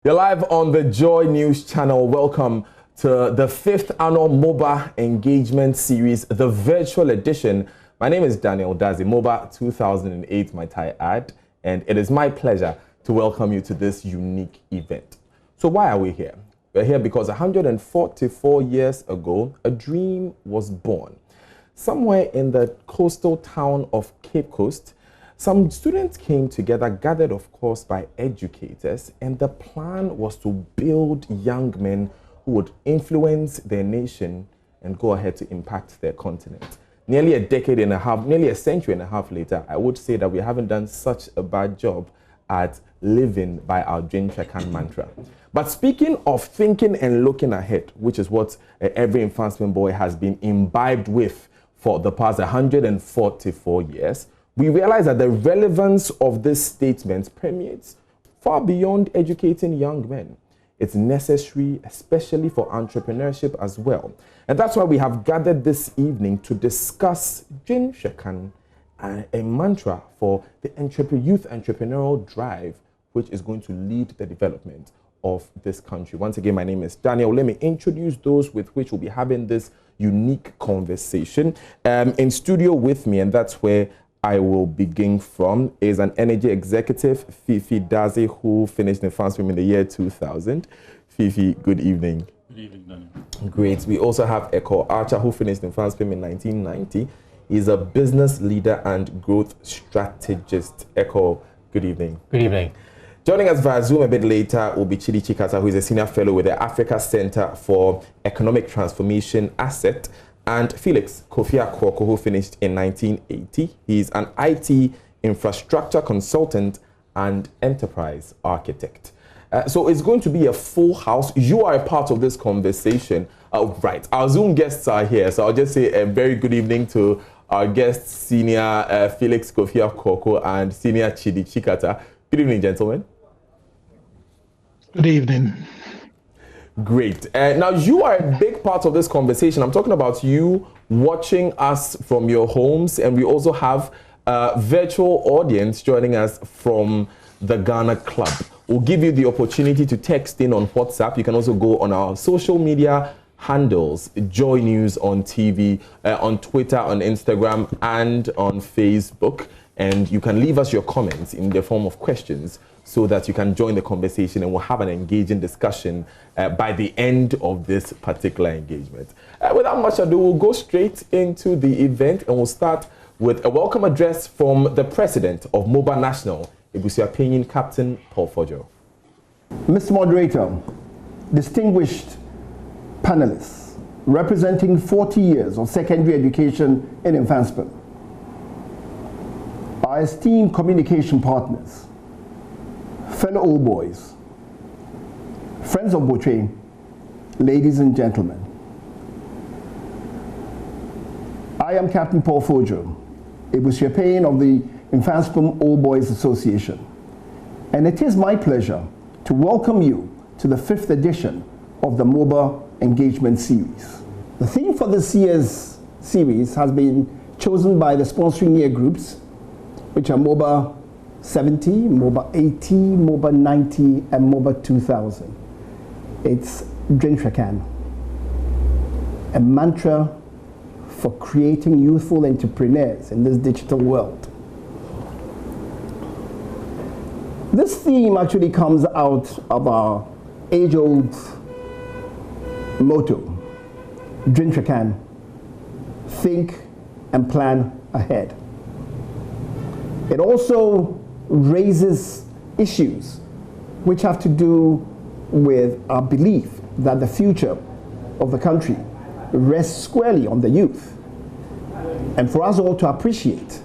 You're live on the JoyNews channel. Welcome to the 5th Annual MOBA Engagement Series, the virtual edition. My name is Daniel Dazi, MOBA 2008, my Thai ad, and it is my pleasure to welcome you to this unique event. So why are we here? We're here because 144 years ago, a dream was born. Somewhere in the coastal town of Cape Coast, some students came together, gathered of course by educators, and the plan was to build young men who would influence their nation and go ahead to impact their continent. Nearly a decade and a half, nearly a century and a half later, I would say that we haven't done such a bad job at living by our Dwen Hwe Kan mantra. But speaking of thinking and looking ahead, which is what every advancement boy has been imbibed with for the past 144 years, we realize that the relevance of this statement permeates far beyond educating young men. It's necessary, especially for entrepreneurship as well. And that's why we have gathered this evening to discuss Dwen Hwe Kan, a mantra for the youth entrepreneurial drive, which is going to lead the development of this country. Once again, my name is Daniel. Let me introduce those with which we'll be having this unique conversation. In studio with me, and that's where I will begin from, is an energy executive, Fifi Dazi, who finished in FANSPIM in the year 2000. Fifi, good evening. Good evening, Daniel. Great. We also have Eko Archer, who finished in FANSPIM in 1990. He's a business leader and growth strategist. Eko, good evening. Good evening. Joining us via Zoom a bit later will be Chidi Chikata, who is a senior fellow with the Africa Center for Economic Transformation Asset, and Felix Kofi-Akwoko, who finished in 1980. He's an IT infrastructure consultant and enterprise architect. So it's going to be a full house. You are a part of this conversation. Right, our Zoom guests are here, so I'll just say a very good evening to our guests, Senior Felix Kofi-Akwoko and Senior Chidi Chikata. Good evening, gentlemen. Good evening. Great. Now, you are a big part of this conversation. I'm talking about you watching us from your homes, and we also have a virtual audience joining us from the Ghana Club. We'll give you the opportunity to text in on WhatsApp. You can also go on our social media handles, JoyNews on TV, on Twitter, on Instagram, and on Facebook. And you can leave us your comments in the form of questions so that you can join the conversation, and we'll have an engaging discussion by the end of this particular engagement. Without much ado, we'll go straight into the event, and we'll start with a welcome address from the president of MOBA National, Ebusuapɛnyin Captain Paul Fojo. Mr. Moderator, distinguished panelists, representing 40 years of secondary education in advancement, our esteemed communication partners, fellow old boys, friends of Botrain, ladies and gentlemen. I am Captain Paul Fojo, Ebusuapɛnyin of the FANSPIM Old Boys Association, and it is my pleasure to welcome you to the 5th edition of the MOBA Engagement Series. The theme for this year's series has been chosen by the sponsoring year groups, which are MOBA 70, MOBA 80, MOBA 90, and MOBA 2000. It's Dwen Hwe Kan, a mantra for creating youthful entrepreneurs in this digital world. This theme actually comes out of our age-old motto, Dwen Hwe Kan, think and plan ahead. It also raises issues which have to do with our belief that the future of the country rests squarely on the youth, and for us all to appreciate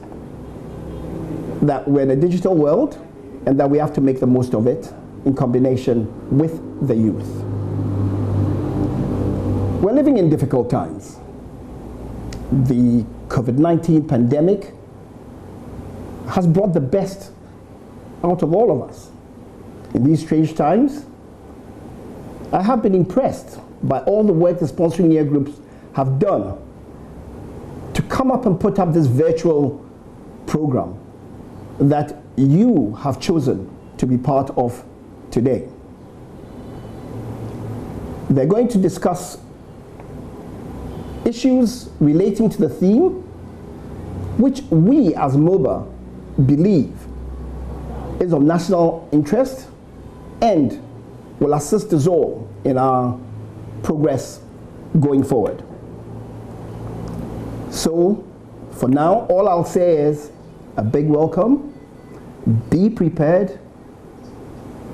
that we're in a digital world and that we have to make the most of it in combination with the youth. We're living in difficult times. The COVID-19 pandemic has brought the best out of all of us. In these strange times, I have been impressed by all the work the sponsoring year groups have done to come up and put up this virtual program that you have chosen to be part of today. They're going to discuss issues relating to the theme, which we as MOBA believe is of national interest and will assist us all in our progress going forward. So, for now, all I'll say is a big welcome. Be prepared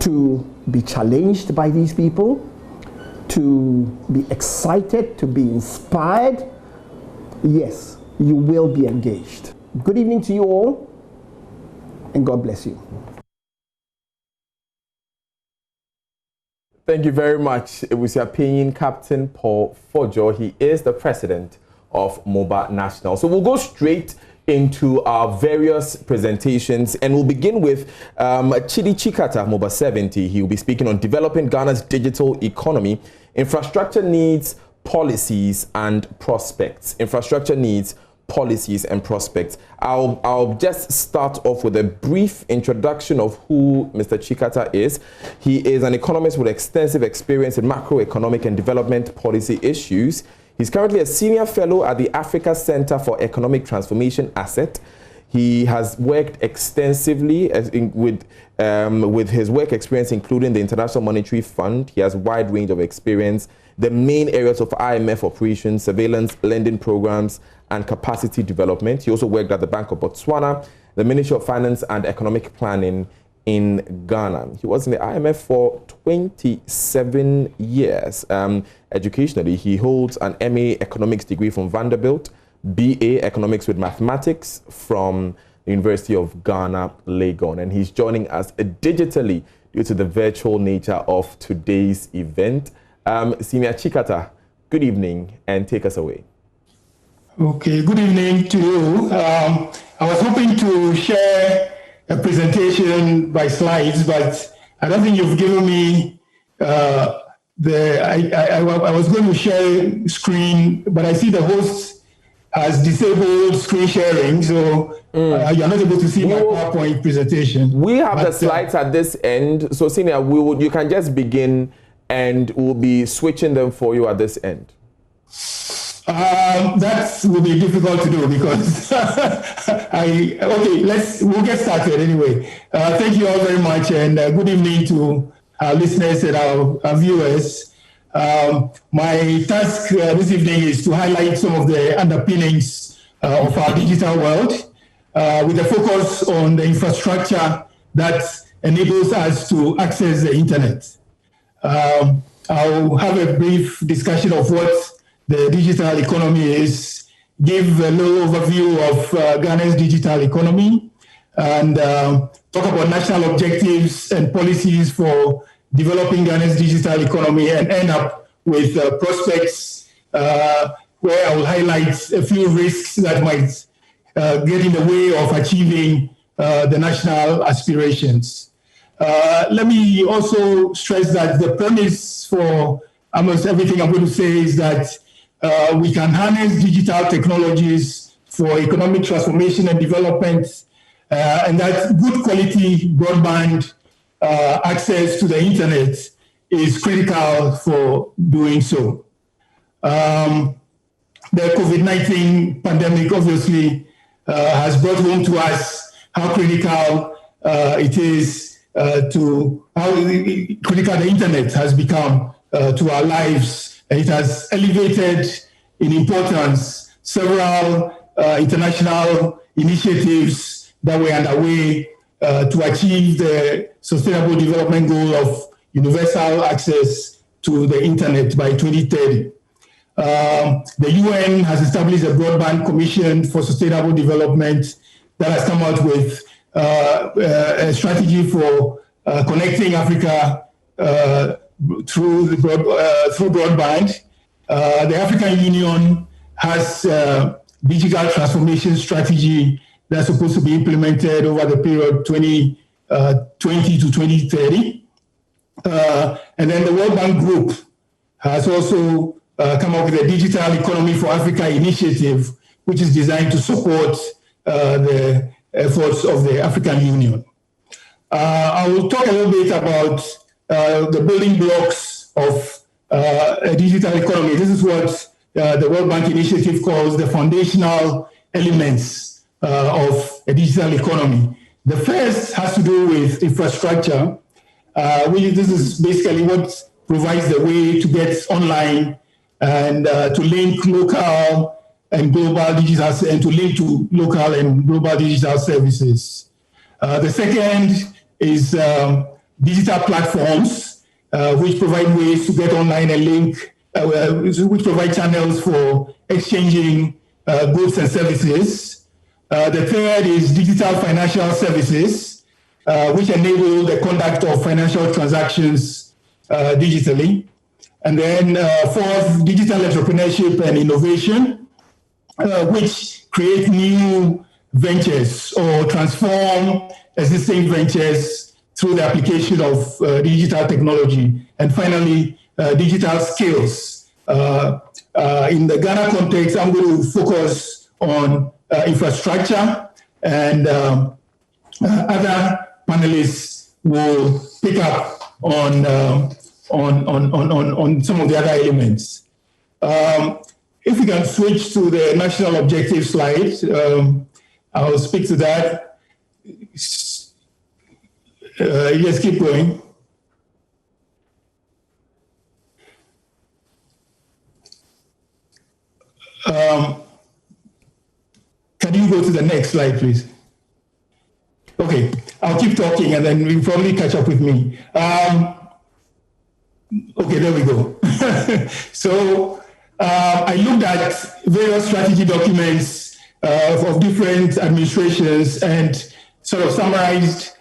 to be challenged by these people, to be excited, to be inspired. Yes, you will be engaged. Good evening to you all, and God bless you. Thank you very much. It was your opinion, Captain Paul Fojo. He is the president of MOBA National. So we'll go straight into our various presentations, and we'll begin with Chidi Chikata, MOBA 70. He will be speaking on developing Ghana's digital economy, infrastructure needs, policies, and prospects. Infrastructure needs, policies, and prospects. I'll just start off with a brief introduction of who Mr. Chikata is. He is an economist with extensive experience in macroeconomic and development policy issues. He's currently a senior fellow at the Africa Center for Economic Transformation Asset. He has worked extensively with his work experience, including the International Monetary Fund. He has a wide range of experience. The main areas of IMF operations, surveillance, lending programs, and capacity development. He also worked at the Bank of Botswana, the Ministry of Finance and Economic Planning in Ghana. He was in the IMF for 27 years. Educationally, he holds an MA Economics degree from Vanderbilt, BA Economics with Mathematics from the University of Ghana, Legon. And he's joining us digitally due to the virtual nature of today's event. Senior Chikata, good evening, and take us away. Okay, good evening to you. I was hoping to share a presentation by slides, but I don't think you've given me I was going to share screen, but I see the host has disabled screen sharing, so you're not able to see my PowerPoint presentation. We have the slides at this end, so Senior, you can just begin and we'll be switching them for you at this end. That will be difficult to do because we'll get started anyway. Thank you all very much, and good evening to our listeners and our viewers. My task this evening is to highlight some of the underpinnings of our digital world with a focus on the infrastructure that enables us to access the internet. I'll have a brief discussion of what the digital economy is, give a little overview of Ghana's digital economy, and talk about national objectives and policies for developing Ghana's digital economy, and end up with prospects where I will highlight a few risks that might get in the way of achieving the national aspirations. Let me also stress that the premise for almost everything I'm going to say is that we can harness digital technologies for economic transformation and development, and that good quality broadband access to the internet is critical for doing so. The COVID-19 pandemic obviously has brought home to us how critical it is how critical the internet has become to our lives. It has elevated in importance several international initiatives that were underway to achieve the Sustainable Development Goal of universal access to the internet by 2030. The UN has established a Broadband Commission for Sustainable Development that has come out with a strategy for connecting Africa through broadband. The African Union has a digital transformation strategy that's supposed to be implemented over the period 2020 to 2030. And then the World Bank Group has also come up with a Digital Economy for Africa initiative, which is designed to support the efforts of the African Union. I will talk a little bit about the building blocks of a digital economy. This is what the World Bank Initiative calls the foundational elements of a digital economy. The first has to do with infrastructure. This is basically what provides the way to get online and to link local and global digital and to link to local and global digital services. The second is digital platforms, which provide ways to get online and link, which provide channels for exchanging goods and services. The third is digital financial services, which enable the conduct of financial transactions digitally. And then fourth, digital entrepreneurship and innovation, which create new ventures or transform existing ventures through the application of digital technology. And finally, digital skills. In the Ghana context, I'm going to focus on infrastructure, and other panelists will pick up on some of the other elements. If we can switch to the national objective slide, I'll speak to that. Yes, keep going. Can you go to the next slide, please? Okay, I'll keep talking and then you'll probably catch up with me. Okay, there we go. So I looked at various strategy documents of different administrations and sort of summarized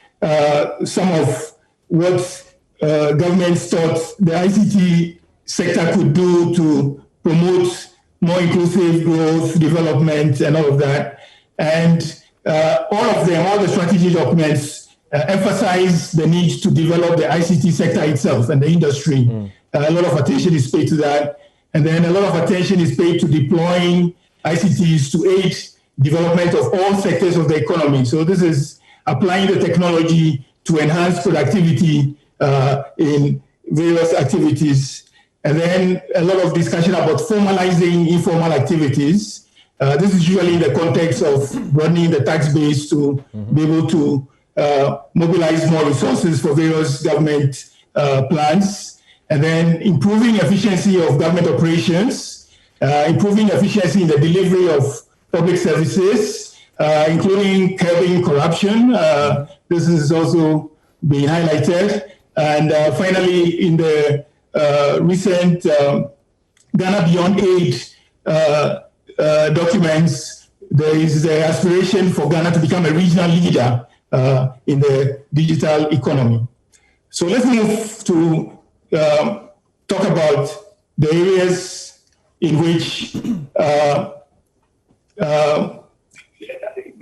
some of what governments thought the ICT sector could do to promote more inclusive growth, development, and all of that. And all the strategy documents emphasize the need to develop the ICT sector itself and the industry. A lot of attention is paid to that. And then a lot of attention is paid to deploying ICTs to aid development of all sectors of the economy. So this is applying the technology to enhance productivity in various activities. And then a lot of discussion about formalizing informal activities. This is usually in the context of broadening the tax base to be able to mobilize more resources for various government plans. And then improving efficiency of government operations, improving efficiency in the delivery of public services, including curbing corruption. This is also being highlighted. And finally, in the recent Ghana Beyond Aid documents, there is the aspiration for Ghana to become a regional leader in the digital economy. So let's move to talk about the areas in which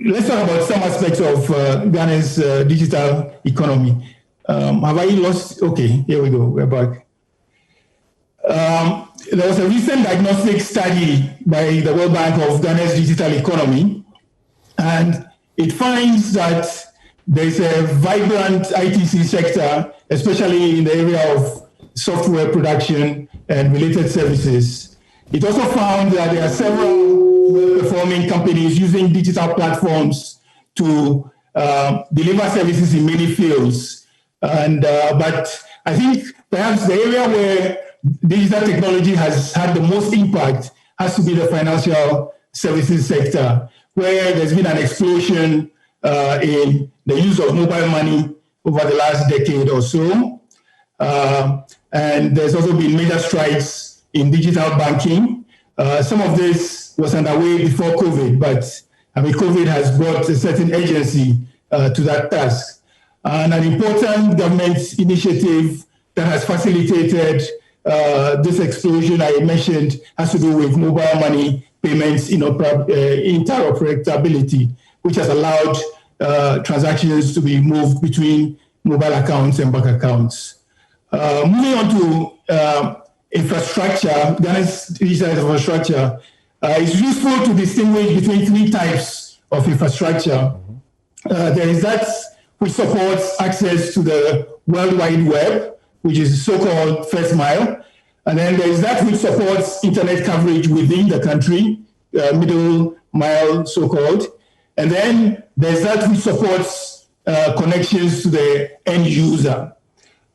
let's talk about some aspects of Ghana's digital economy. Have I lost? Okay, here we go. We're back. There was a recent diagnostic study by the World Bank of Ghana's digital economy, and it finds that there's a vibrant ITC sector, especially in the area of software production and related services. It also found that there are several well-performing companies using digital platforms to deliver services in many fields. And but I think perhaps the area where digital technology has had the most impact has to be the financial services sector, where there's been an explosion in the use of mobile money over the last decade or so. And there's also been major strides in digital banking. Some of this was underway before COVID, but I mean, COVID has brought a certain agency to that task. And an important government initiative that has facilitated this explosion I mentioned has to do with mobile money payments interoperability, which has allowed transactions to be moved between mobile accounts and bank accounts. Moving on to infrastructure, Ghana's digital infrastructure, it's useful to distinguish between three types of infrastructure. There is that which supports access to the World Wide Web, which is so-called first mile. And then there is that which supports internet coverage within the country, middle mile, so-called. And then there's that which supports connections to the end user.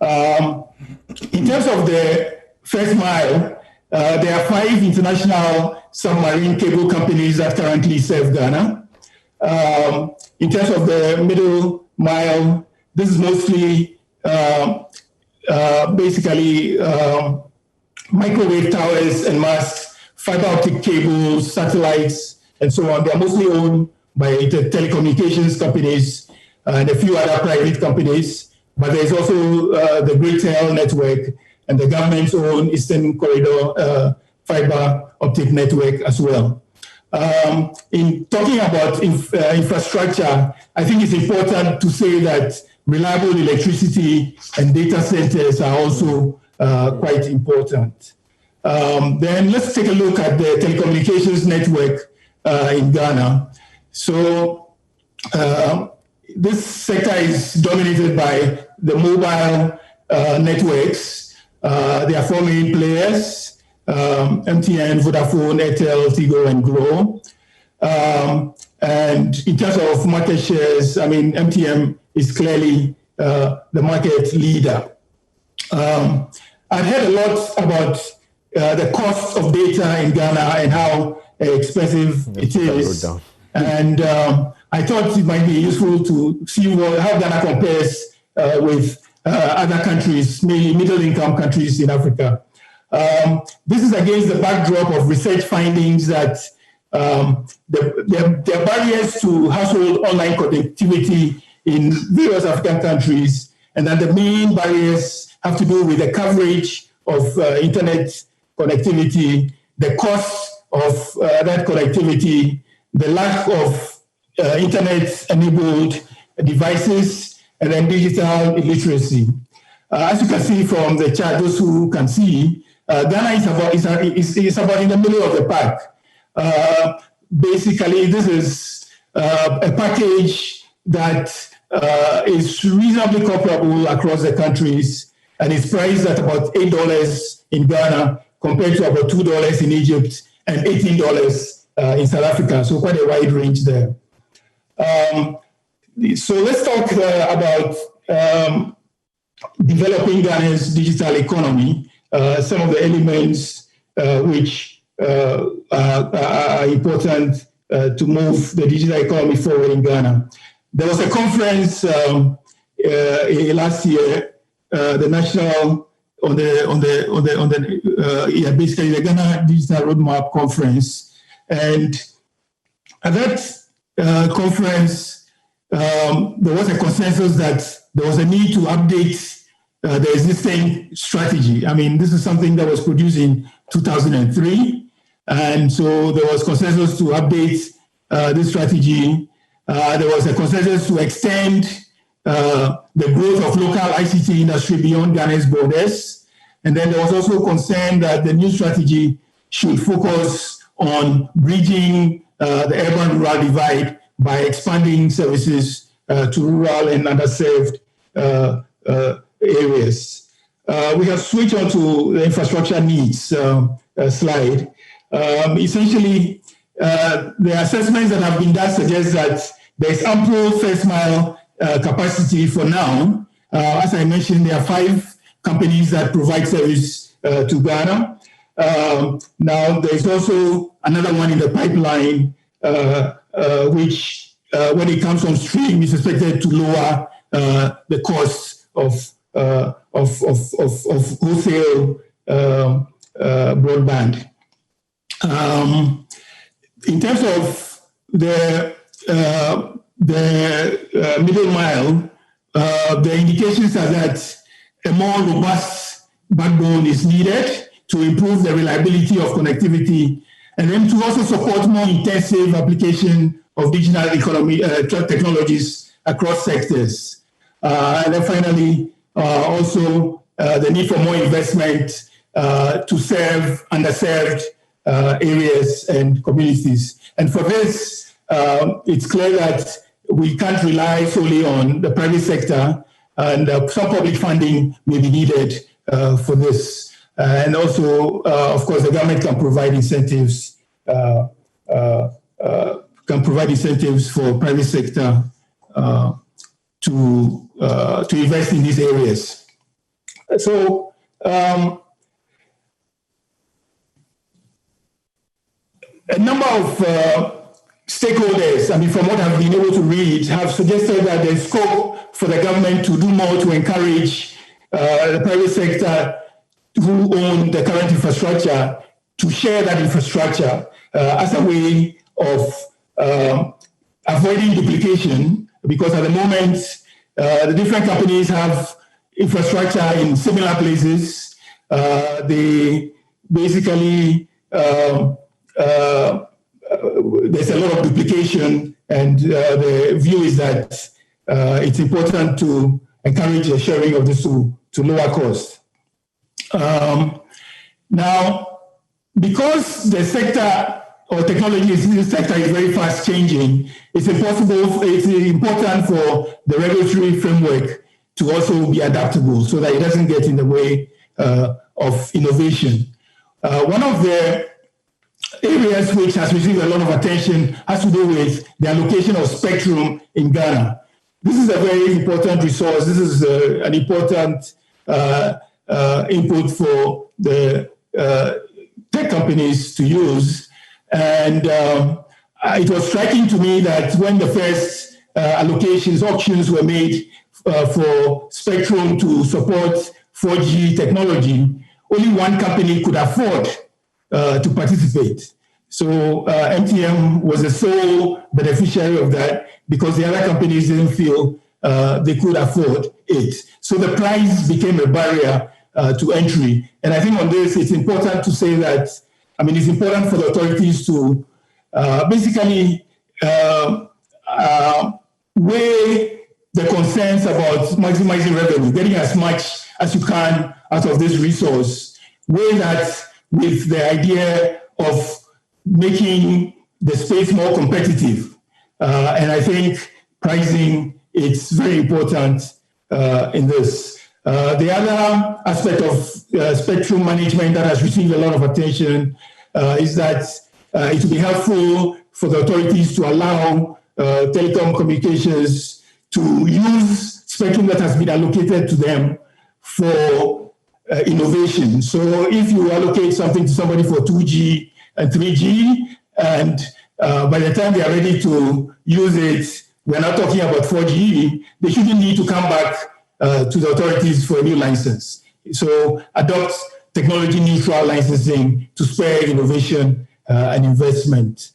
In terms of the first mile, there are 5 international submarine cable companies that currently serve Ghana. In terms of the middle mile, this is mostly basically microwave towers and masts, fiber optic cables, satellites, and so on. They are mostly owned by the telecommunications companies and a few other private companies. But there's also the Great Tail Network and the government's own Eastern Corridor fiber optic network as well. In talking about infrastructure, I think it's important to say that reliable electricity and data centers are also quite important. Then let's take a look at the telecommunications network in Ghana. So this sector is dominated by the mobile networks. There are 4 main players: MTN, Vodafone, Airtel, Tigo, and Glo. And in terms of market shares, I mean, MTN is clearly the market leader. I've heard a lot about the cost of data in Ghana and how expensive it is. And I thought it might be useful to see how Ghana compares with other countries, mainly middle-income countries in Africa. This is against the backdrop of research findings that there are barriers to household online connectivity in various African countries, and that the main barriers have to do with the coverage of internet connectivity, the cost of that connectivity, the lack of internet-enabled devices, and then digital illiteracy. As you can see from the chart, those who can see, Ghana is about in the middle of the pack. Basically, this is a package that is reasonably comparable across the countries, and it's priced at about $8 in Ghana compared to about $2 in Egypt and $18 in South Africa, so quite a wide range there. So let's talk about developing Ghana's digital economy, some of the elements which are important to move the digital economy forward in Ghana. There was a conference last year, the national basically the Ghana Digital Roadmap Conference, and at that conference there was a consensus that there was a need to update the existing strategy. I mean, this is something that was produced in 2003, and so there was consensus to update this strategy. There was a consensus to extend the growth of local ICT industry beyond Ghana's borders. And then there was also concern that the new strategy should focus on bridging the urban-rural divide by expanding services to rural and underserved areas. We have switched on to the infrastructure needs slide. Essentially, the assessments that have been done suggest that there is ample first mile capacity for now. As I mentioned, there are 5 companies that provide service to Ghana. Now, there is also another one in the pipeline, which, when it comes on stream, is expected to lower the cost of wholesale broadband. In terms of the middle mile, the indications are that a more robust backbone is needed to improve the reliability of connectivity, and then to also support more intensive application of digital economy technologies across sectors. And then finally, also the need for more investment to serve underserved areas and communities. And for this, it's clear that we can't rely solely on the private sector, and some public funding may be needed for this. And also, of course, the government can provide incentives for private sector to invest in these areas. So a number of stakeholders, from what I've been able to read, have suggested that there's scope for the government to do more to encourage the private sector who own the current infrastructure to share that infrastructure as a way of avoiding duplication, because at the moment, the different companies have infrastructure in similar places. They basically, there's a lot of duplication, and the view is that it's important to encourage the sharing of this to lower cost. Now, because the sector or technology in this sector is very fast changing, it's important for the regulatory framework to also be adaptable so that it doesn't get in the way of innovation. One of the areas which has received a lot of attention has to do with the allocation of spectrum in Ghana. This is a very important resource. This is an important input for the tech companies to use. And it was striking to me that when the first auctions were made for spectrum to support 4G technology, only one company could afford to participate. So MTM was the sole beneficiary of that because the other companies didn't feel they could afford it. So the price became a barrier to entry. And I think on this, it's important to say that, it's important for the authorities to basically weigh the concerns about maximizing revenue, getting as much as you can out of this resource, weigh that with the idea of making the space more competitive. And I think pricing is very important in this. The other aspect of spectrum management that has received a lot of attention is that it will be helpful for the authorities to allow telecom communications to use spectrum that has been allocated to them for innovation. So if you allocate something to somebody for 2G and 3G, and by the time they are ready to use it, we're not talking about 4G, they shouldn't need to come back to the authorities for a new license. So adopt technology neutral licensing to spur innovation and investment.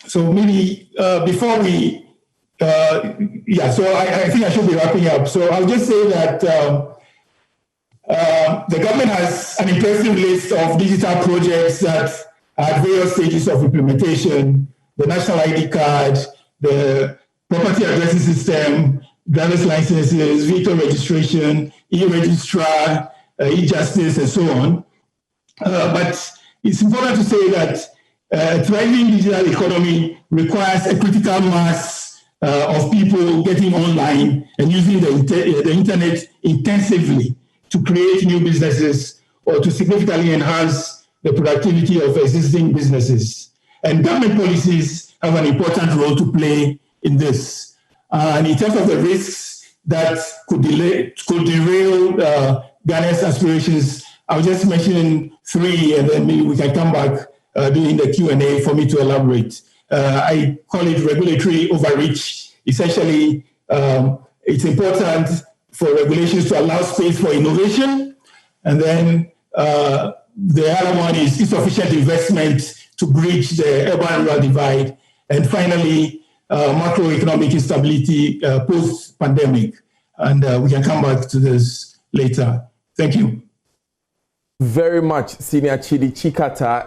So maybe before we, so I think I should be wrapping up. So I'll just say that the government has an impressive list of digital projects that are at various stages of implementation: the national ID card, the property addressing system, driver's licenses, vehicle registration, e-registrar, e-justice, and so on. But it's important to say that a thriving digital economy requires a critical mass of people getting online and using the internet intensively to create new businesses or to significantly enhance the productivity of existing businesses. And government policies have an important role to play in this. And in terms of the risks that could derail Ghana's aspirations, I'll just mention three, and then maybe we can come back during the Q&A for me to elaborate. I call it regulatory overreach. Essentially, it's important for regulations to allow space for innovation. And then the other one is insufficient investment to bridge the urban-rural divide. And finally, macroeconomic instability post-pandemic. And we can come back to this later. Thank you. Very much, Senior Chidi Chikata,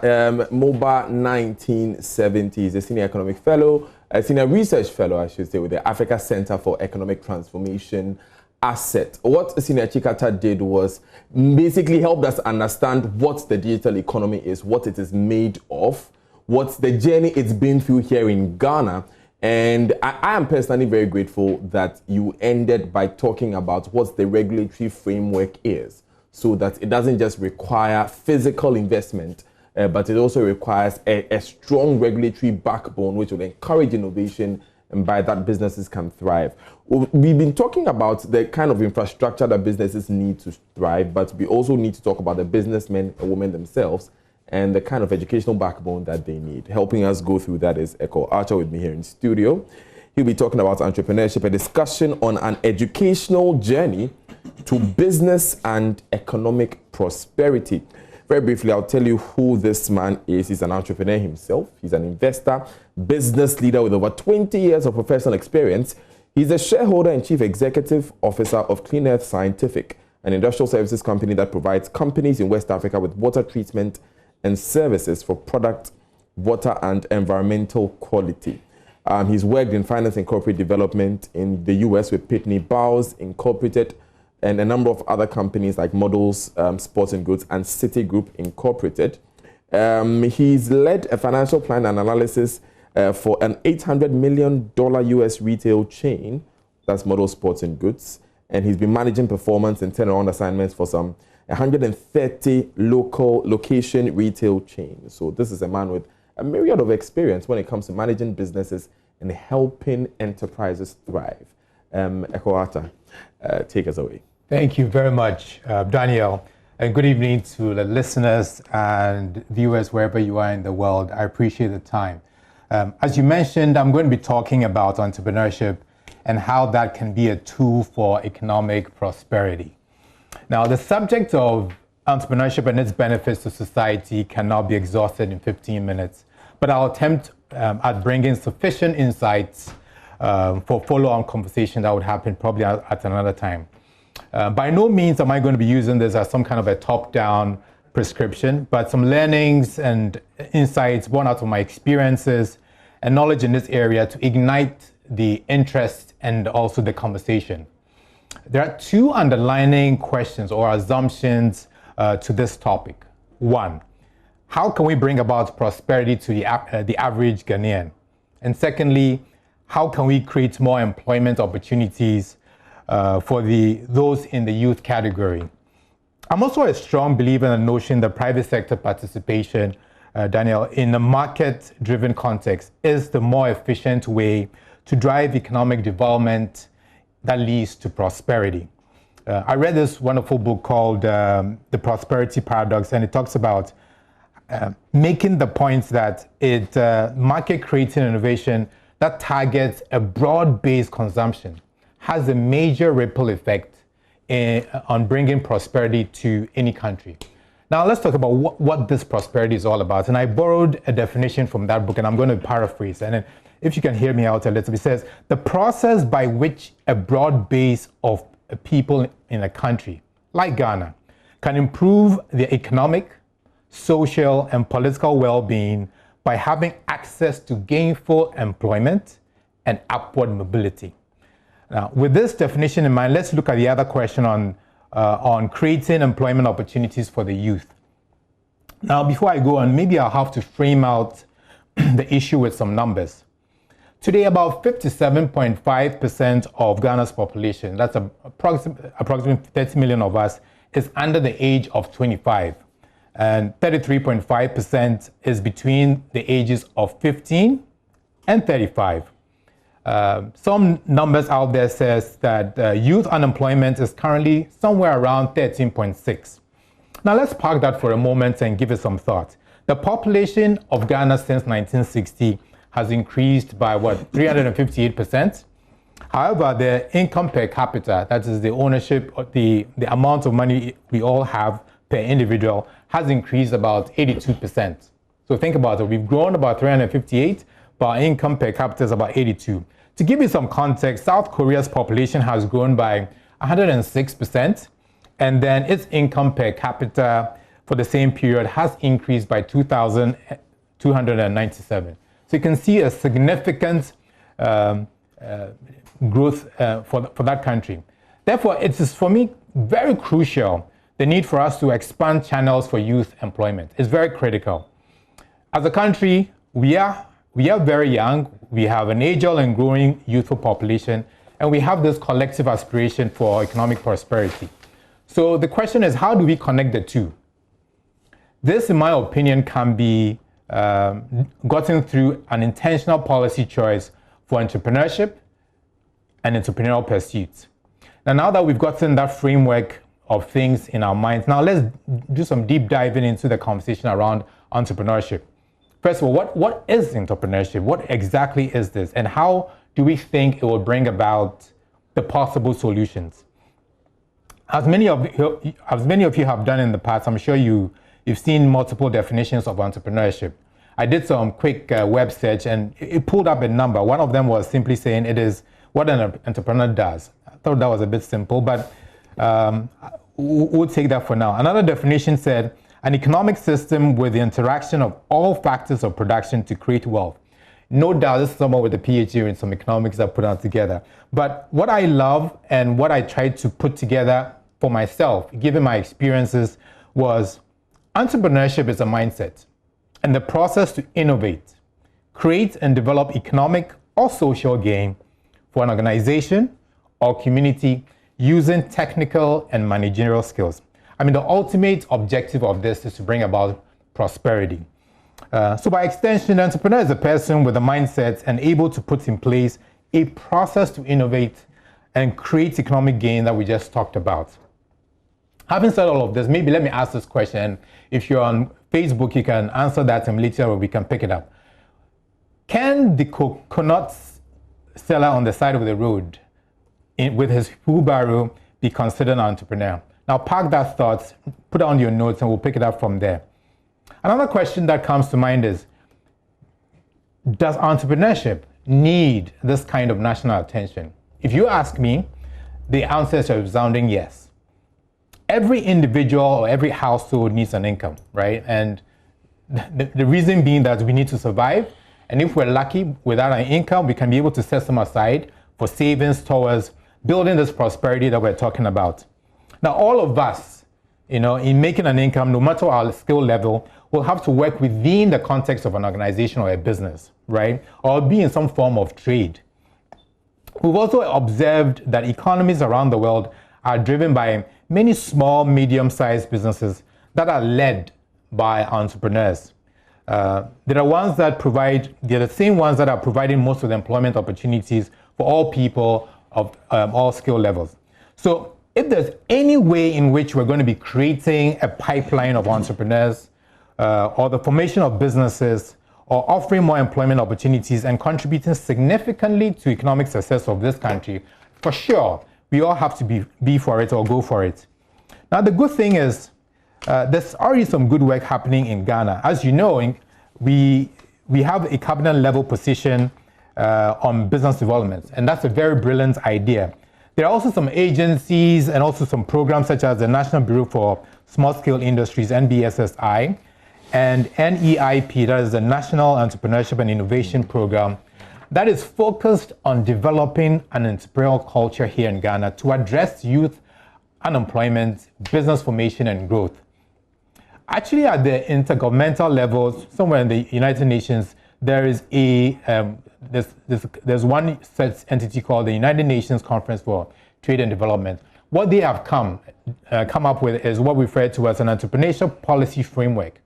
MOBA 1970s, a senior economic fellow, a senior research fellow, I should say, with the Africa Center for Economic Transformation Asset. What Senior Chikata did was basically helped us understand what the digital economy is, what it is made of, what's the journey it's been through here in Ghana, And I am personally very grateful that you ended by talking about what the regulatory framework is, so that it doesn't just require physical investment, but it also requires a strong regulatory backbone which will encourage innovation, and by that businesses can thrive. We've been talking about the kind of infrastructure that businesses need to thrive, but we also need to talk about the businessmen and women themselves and the kind of educational backbone that they need. Helping us go through that is Echo Archer with me here in studio. He'll be talking about entrepreneurship, a discussion on an educational journey to business and economic prosperity. Very briefly, I'll tell you who this man is. He's an entrepreneur himself. He's an investor, business leader with over 20 years of professional experience. He's a shareholder and chief executive officer of Clean Earth Scientific, an industrial services company that provides companies in West Africa with water treatment and services for product, water, and environmental quality. He's worked in finance and corporate development in the US with Pitney Bowes Incorporated and a number of other companies like Models, Sports and Goods, and Citigroup Incorporated. He's led a financial plan and analysis for an $800 million US retail chain, that's Models, Sports and Goods, and he's been managing performance and turnaround assignments for some 130 location retail chains. So this is a man with a myriad of experience when it comes to managing businesses and helping enterprises thrive. Echo Archer, take us away. Thank you very much, Daniel, and good evening to the listeners and viewers wherever you are in the world. I appreciate the time. As you mentioned, I'm going to be talking about entrepreneurship and how that can be a tool for economic prosperity. Now, the subject of entrepreneurship and its benefits to society cannot be exhausted in 15 minutes, but I'll attempt at bringing sufficient insights for follow-on conversation that would happen probably at another time. By no means am I going to be using this as some kind of a top-down prescription, but some learnings and insights born out of my experiences and knowledge in this area to ignite the interest and also the conversation. There are two underlying questions or assumptions to this topic. One, how can we bring about prosperity to the average Ghanaian? And secondly, how can we create more employment opportunities for those in the youth category? I'm also a strong believer in the notion that private sector participation, Daniel, in a market-driven context is the more efficient way to drive economic development that leads to prosperity. I read this wonderful book called The Prosperity Paradox, and it talks about making the point that market-creating innovation that targets a broad-based consumption has a major ripple effect on bringing prosperity to any country. Now let's talk about what this prosperity is all about. And I borrowed a definition from that book, and I'm going to paraphrase. And then if you can hear me out a little bit, it says, the process by which a broad base of people in a country, like Ghana, can improve their economic, social, and political well-being by having access to gainful employment and upward mobility. Now, with this definition in mind, let's look at the other question on creating employment opportunities for the youth. Now, before I go on, maybe I'll have to frame out the issue with some numbers. Today, about 57.5% of Ghana's population, that's approximately 30 million of us, is under the age of 25. And 33.5% is between the ages of 15 and 35. Some numbers out there says that youth unemployment is currently somewhere around 13.6. Now let's park that for a moment and give it some thought. The population of Ghana since 1960 has increased by 358%. However, the income per capita, that is the ownership, the amount of money we all have per individual, has increased about 82%. So think about it, we've grown about 358, but our income per capita is about 82. To give you some context, South Korea's population has grown by 106%, and then its income per capita for the same period has increased by 2,297. So you can see a significant growth for that country. Therefore, it is for me very crucial the need for us to expand channels for youth employment. It's very critical. As a country, we are we are very young, we have an agile and growing youthful population, and we have this collective aspiration for economic prosperity. So the question is, how do we connect the two? This, in my opinion, can be gotten through an intentional policy choice for entrepreneurship and entrepreneurial pursuits. Now that we've gotten that framework of things in our minds, now let's do some deep diving into the conversation around entrepreneurship. First of all, what is entrepreneurship? What exactly is this? And how do we think it will bring about the possible solutions? As many of you have done in the past, I'm sure you've seen multiple definitions of entrepreneurship. I did some quick web search and it pulled up a number. One of them was simply saying it is what an entrepreneur does. I thought that was a bit simple, but we'll take that for now. Another definition said an economic system with the interaction of all factors of production to create wealth. No doubt this is someone with a PhD in some economics that put that together. But what I love and what I tried to put together for myself, given my experiences, was entrepreneurship is a mindset and the process to innovate, create and develop economic or social gain for an organization or community using technical and managerial skills. I mean, the ultimate objective of this is to bring about prosperity. So by extension, an entrepreneur is a person with a mindset and able to put in place a process to innovate and create economic gain that we just talked about. Having said all of this, maybe let me ask this question. If you're on Facebook, you can answer that and later we can pick it up. Can the coconut seller on the side of the road with his wheelbarrow be considered an entrepreneur? Now park that thought, put it on your notes and we'll pick it up from there. Another question that comes to mind is, does entrepreneurship need this kind of national attention? If you ask me, the answer is a resounding yes. Every individual or every household needs an income, right? And the reason being that we need to survive. And if we're lucky, without an income, we can be able to set some aside for savings towards building this prosperity that we're talking about. Now, all of us, in making an income, no matter our skill level, will have to work within the context of an organization or a business, right? Or be in some form of trade. We've also observed that economies around the world are driven by many small, medium-sized businesses that are led by entrepreneurs. They're the same ones that are providing most of the employment opportunities for all people of all skill levels. So if there's any way in which we're going to be creating a pipeline of entrepreneurs or the formation of businesses or offering more employment opportunities and contributing significantly to economic success of this country, for sure, we all have to be for it or go for it. Now, the good thing is there's already some good work happening in Ghana. As you know, we have a cabinet level position on business development, and that's a very brilliant idea. There are also some agencies and also some programs such as the National Bureau for Small Scale Industries, NBSSI, and NEIP, that is the National Entrepreneurship and Innovation Program, that is focused on developing an entrepreneurial culture here in Ghana to address youth unemployment, business formation, and growth. Actually, at the intergovernmental levels, somewhere in the United Nations, there is there's one such entity called the United Nations Conference for Trade and Development. What they have come up with is what we refer to as an entrepreneurship policy framework.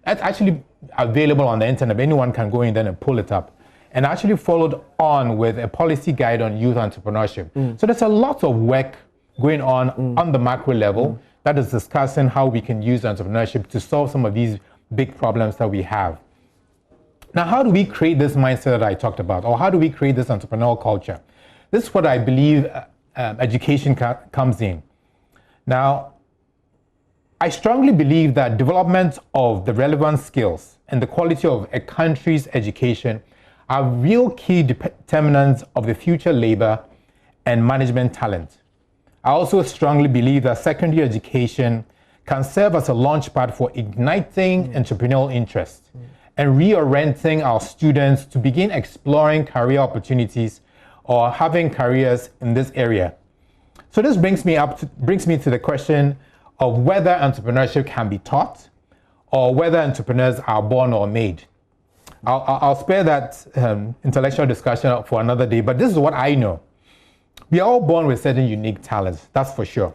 That's actually available on the internet. Anyone can go in there and pull it up. And actually followed on with a policy guide on youth entrepreneurship. So there's a lot of work going on the macro level that is discussing how we can use entrepreneurship to solve some of these big problems that we have. Now, how do we create this mindset that I talked about? Or how do we create this entrepreneurial culture? This is what I believe education comes in. Now, I strongly believe that development of the relevant skills and the quality of a country's education are real key determinants of the future labor and management talent. I also strongly believe that secondary education can serve as a launchpad for igniting entrepreneurial interest and reorienting our students to begin exploring career opportunities or having careers in this area. So this brings me to the question of whether entrepreneurship can be taught or whether entrepreneurs are born or made. I'll spare that intellectual discussion for another day, but this is what I know. We are all born with certain unique talents, that's for sure.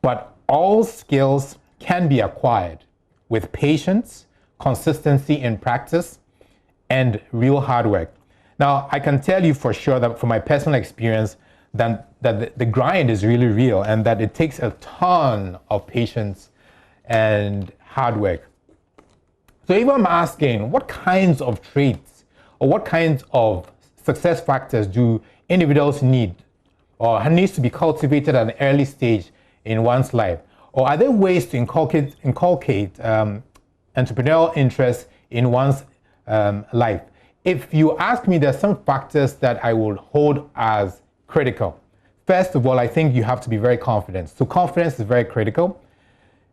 But all skills can be acquired with patience, consistency in practice, and real hard work. Now, I can tell you for sure that from my personal experience, that the grind is really real and that it takes a ton of patience and hard work. So if I'm asking what kinds of traits or what kinds of success factors do individuals need or needs to be cultivated at an early stage in one's life, or are there ways to inculcate entrepreneurial interest in one's life? If you ask me, there's some factors that I will hold as critical. First of all, I think you have to be very confident. So confidence is very critical.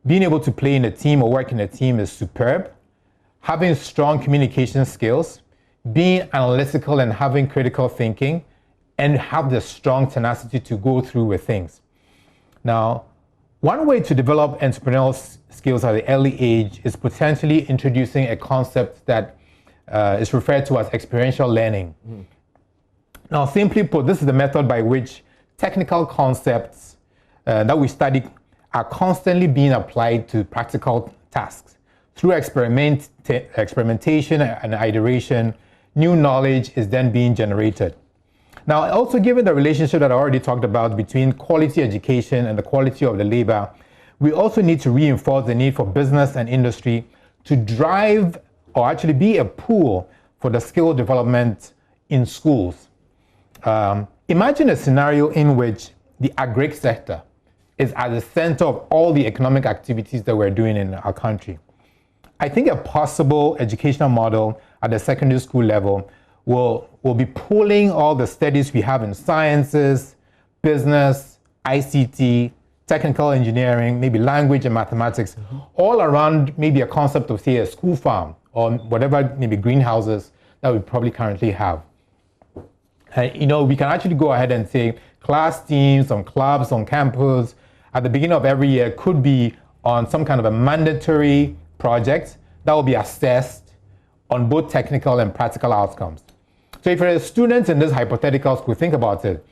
Being able to play in a team or work in a team is superb. Having strong communication skills, being analytical and having critical thinking, and have the strong tenacity to go through with things. Now, one way to develop entrepreneurial skills at an early age is potentially introducing a concept that is referred to as experiential learning. Now, simply put, this is the method by which technical concepts that we study are constantly being applied to practical tasks. Through experimentation and iteration, new knowledge is then being generated. Now, also given the relationship that I already talked about between quality education and the quality of the labor, we also need to reinforce the need for business and industry to drive or actually be a pool for the skill development in schools. Imagine a scenario in which the agri sector is at the center of all the economic activities that we're doing in our country. I think a possible educational model at the secondary school level will be pulling all the studies we have in sciences, business, ICT, technical engineering, maybe language and mathematics, all around maybe a concept of, say, a school farm or whatever, maybe greenhouses that we probably currently have. We can actually go ahead and say class teams, some clubs on campus at the beginning of every year could be on some kind of a mandatory project that will be assessed on both technical and practical outcomes. So if you're a student in this hypothetical school, think about it.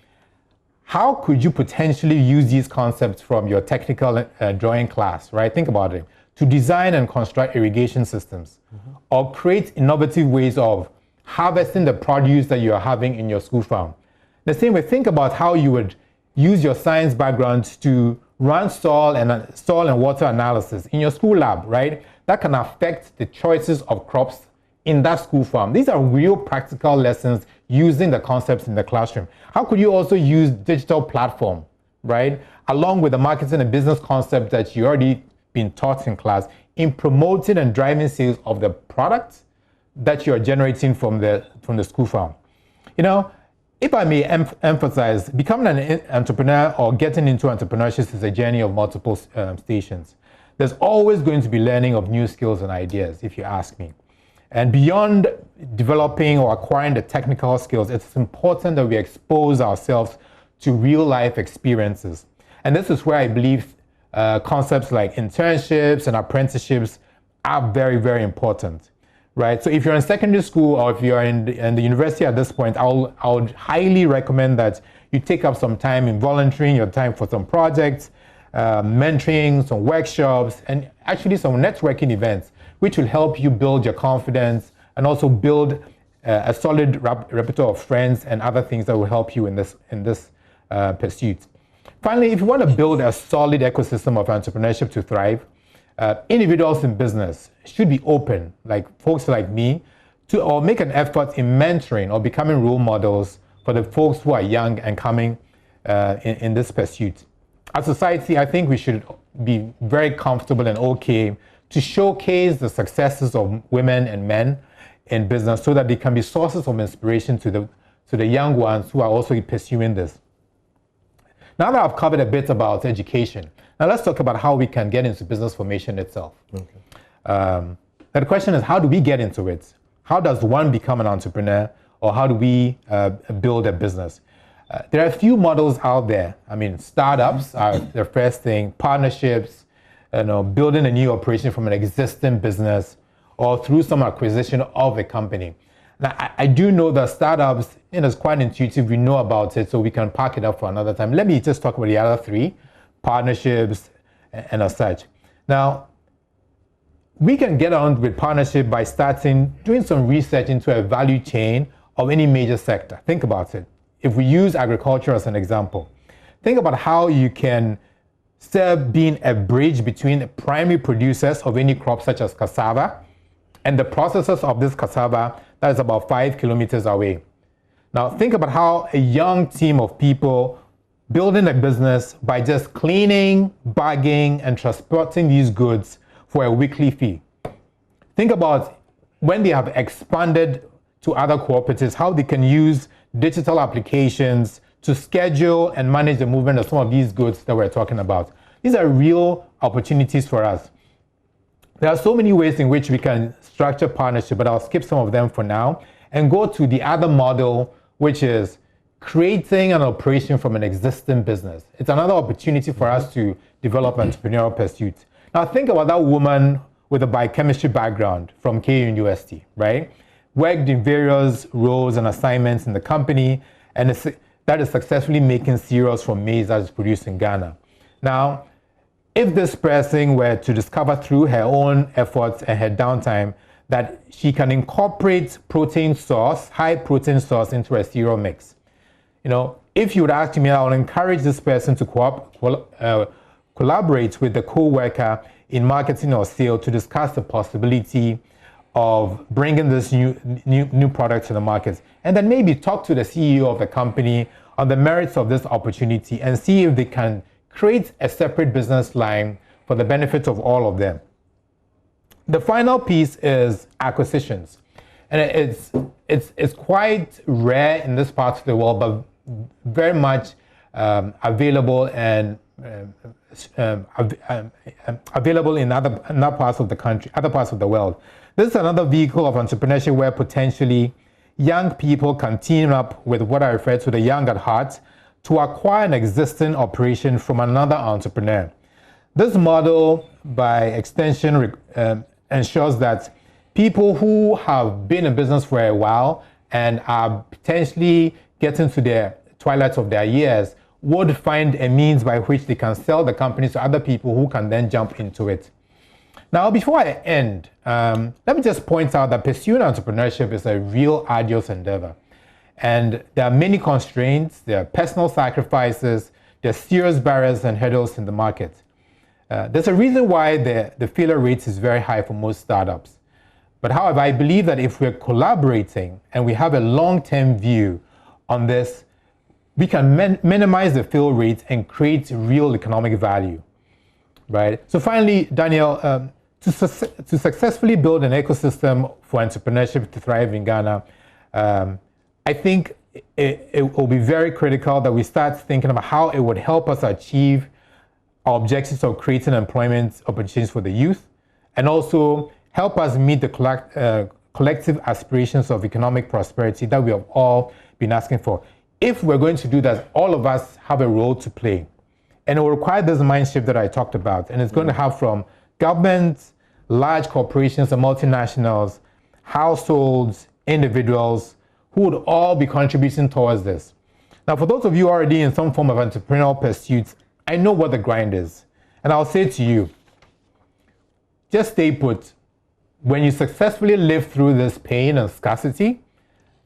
How could you potentially use these concepts from your technical drawing class, right? Think about it. To design and construct irrigation systems or create innovative ways of harvesting the produce that you're having in your school farm. The same way, think about how you would use your science background to run soil and water analysis in your school lab, right? That can affect the choices of crops in that school farm. These are real practical lessons using the concepts in the classroom. How could you also use digital platform, right? Along with the marketing and business concept that you already been taught in class in promoting and driving sales of the products that you're generating from the school farm. If I may emphasize, becoming an entrepreneur or getting into entrepreneurship is a journey of multiple stations. There's always going to be learning of new skills and ideas, if you ask me. And beyond developing or acquiring the technical skills, it's important that we expose ourselves to real life experiences. And this is where I believe concepts like internships and apprenticeships are very, very important. Right. So if you're in secondary school or if you're in the university at this point, I would highly recommend that you take up some time in volunteering your time for some projects, mentoring, some workshops, and actually some networking events, which will help you build your confidence and also build a solid repertoire of friends and other things that will help you in this pursuit. Finally, if you want to build a solid ecosystem of entrepreneurship to thrive, individuals in business should be open, like folks like me, or make an effort in mentoring or becoming role models for the folks who are young and coming in this pursuit. As a society, I think we should be very comfortable and okay to showcase the successes of women and men in business so that they can be sources of inspiration to the young ones who are also pursuing this. Now that I've covered a bit about education, now let's talk about how we can get into business formation itself. Okay. The question is, how do we get into it? How does one become an entrepreneur, or how do we build a business? There are a few models out there. I mean, startups are the first thing, partnerships, building a new operation from an existing business, or through some acquisition of a company. Now, I do know that startups, it's quite intuitive. We know about it, so we can park it up for another time. Let me just talk about the other three, partnerships and as such. Now, we can get on with partnership by doing some research into a value chain of any major sector. Think about it. If we use agriculture as an example, think about how you can serve being a bridge between the primary producers of any crop such as cassava and the processors of this cassava that is about 5 kilometers away. Now think about how a young team of people building a business by just cleaning, bagging, and transporting these goods for a weekly fee. Think about when they have expanded to other cooperatives, how they can use digital applications to schedule and manage the movement of some of these goods that we're talking about. These are real opportunities for us. There are so many ways in which we can structure partnership, but I'll skip some of them for now and go to the other model, which is creating an operation from an existing business. It's another opportunity for us to develop entrepreneurial pursuits. Now think about that woman with a biochemistry background from KU University, right? Worked in various roles and assignments in the company, and that is successfully making cereals from maize that is produced in Ghana. Now, if this person were to discover through her own efforts and her downtime that she can incorporate high protein sauce into a cereal mix, if you would ask me, I would encourage this person to collaborate with the co-worker in marketing or sale to discuss the possibility of bringing this new product to the market, and then maybe talk to the CEO of the company on the merits of this opportunity and see if they can create a separate business line for the benefit of all of them. The final piece is acquisitions, and it's quite rare in this part of the world, but very much available and available in other parts of the country, other parts of the world. This is another vehicle of entrepreneurship where potentially young people can team up with what I refer to the young at heart to acquire an existing operation from another entrepreneur. This model, by extension, ensures that people who have been in business for a while and are potentially getting to the twilight of their years would find a means by which they can sell the company to other people who can then jump into it. Now, before I end, let me just point out that pursuing entrepreneurship is a real arduous endeavor. And there are many constraints, there are personal sacrifices, there are serious barriers and hurdles in the market. There's a reason why the failure rate is very high for most startups. But however, I believe that if we're collaborating and we have a long-term view on this, we can minimize the fail rate and create real economic value, right? So finally, Daniel, to successfully build an ecosystem for entrepreneurship to thrive in Ghana, I think it will be very critical that we start thinking about how it would help us achieve our objectives of creating employment opportunities for the youth, and also help us meet the collective aspirations of economic prosperity that we have all been asking for. If we're going to do that, all of us have a role to play. And it will require this mind shift that I talked about. And it's going to have from governments, large corporations and multinationals, households, individuals, who would all be contributing towards this. Now, for those of you already in some form of entrepreneurial pursuits, I know what the grind is. And I'll say to you, just stay put. When you successfully live through this pain and scarcity,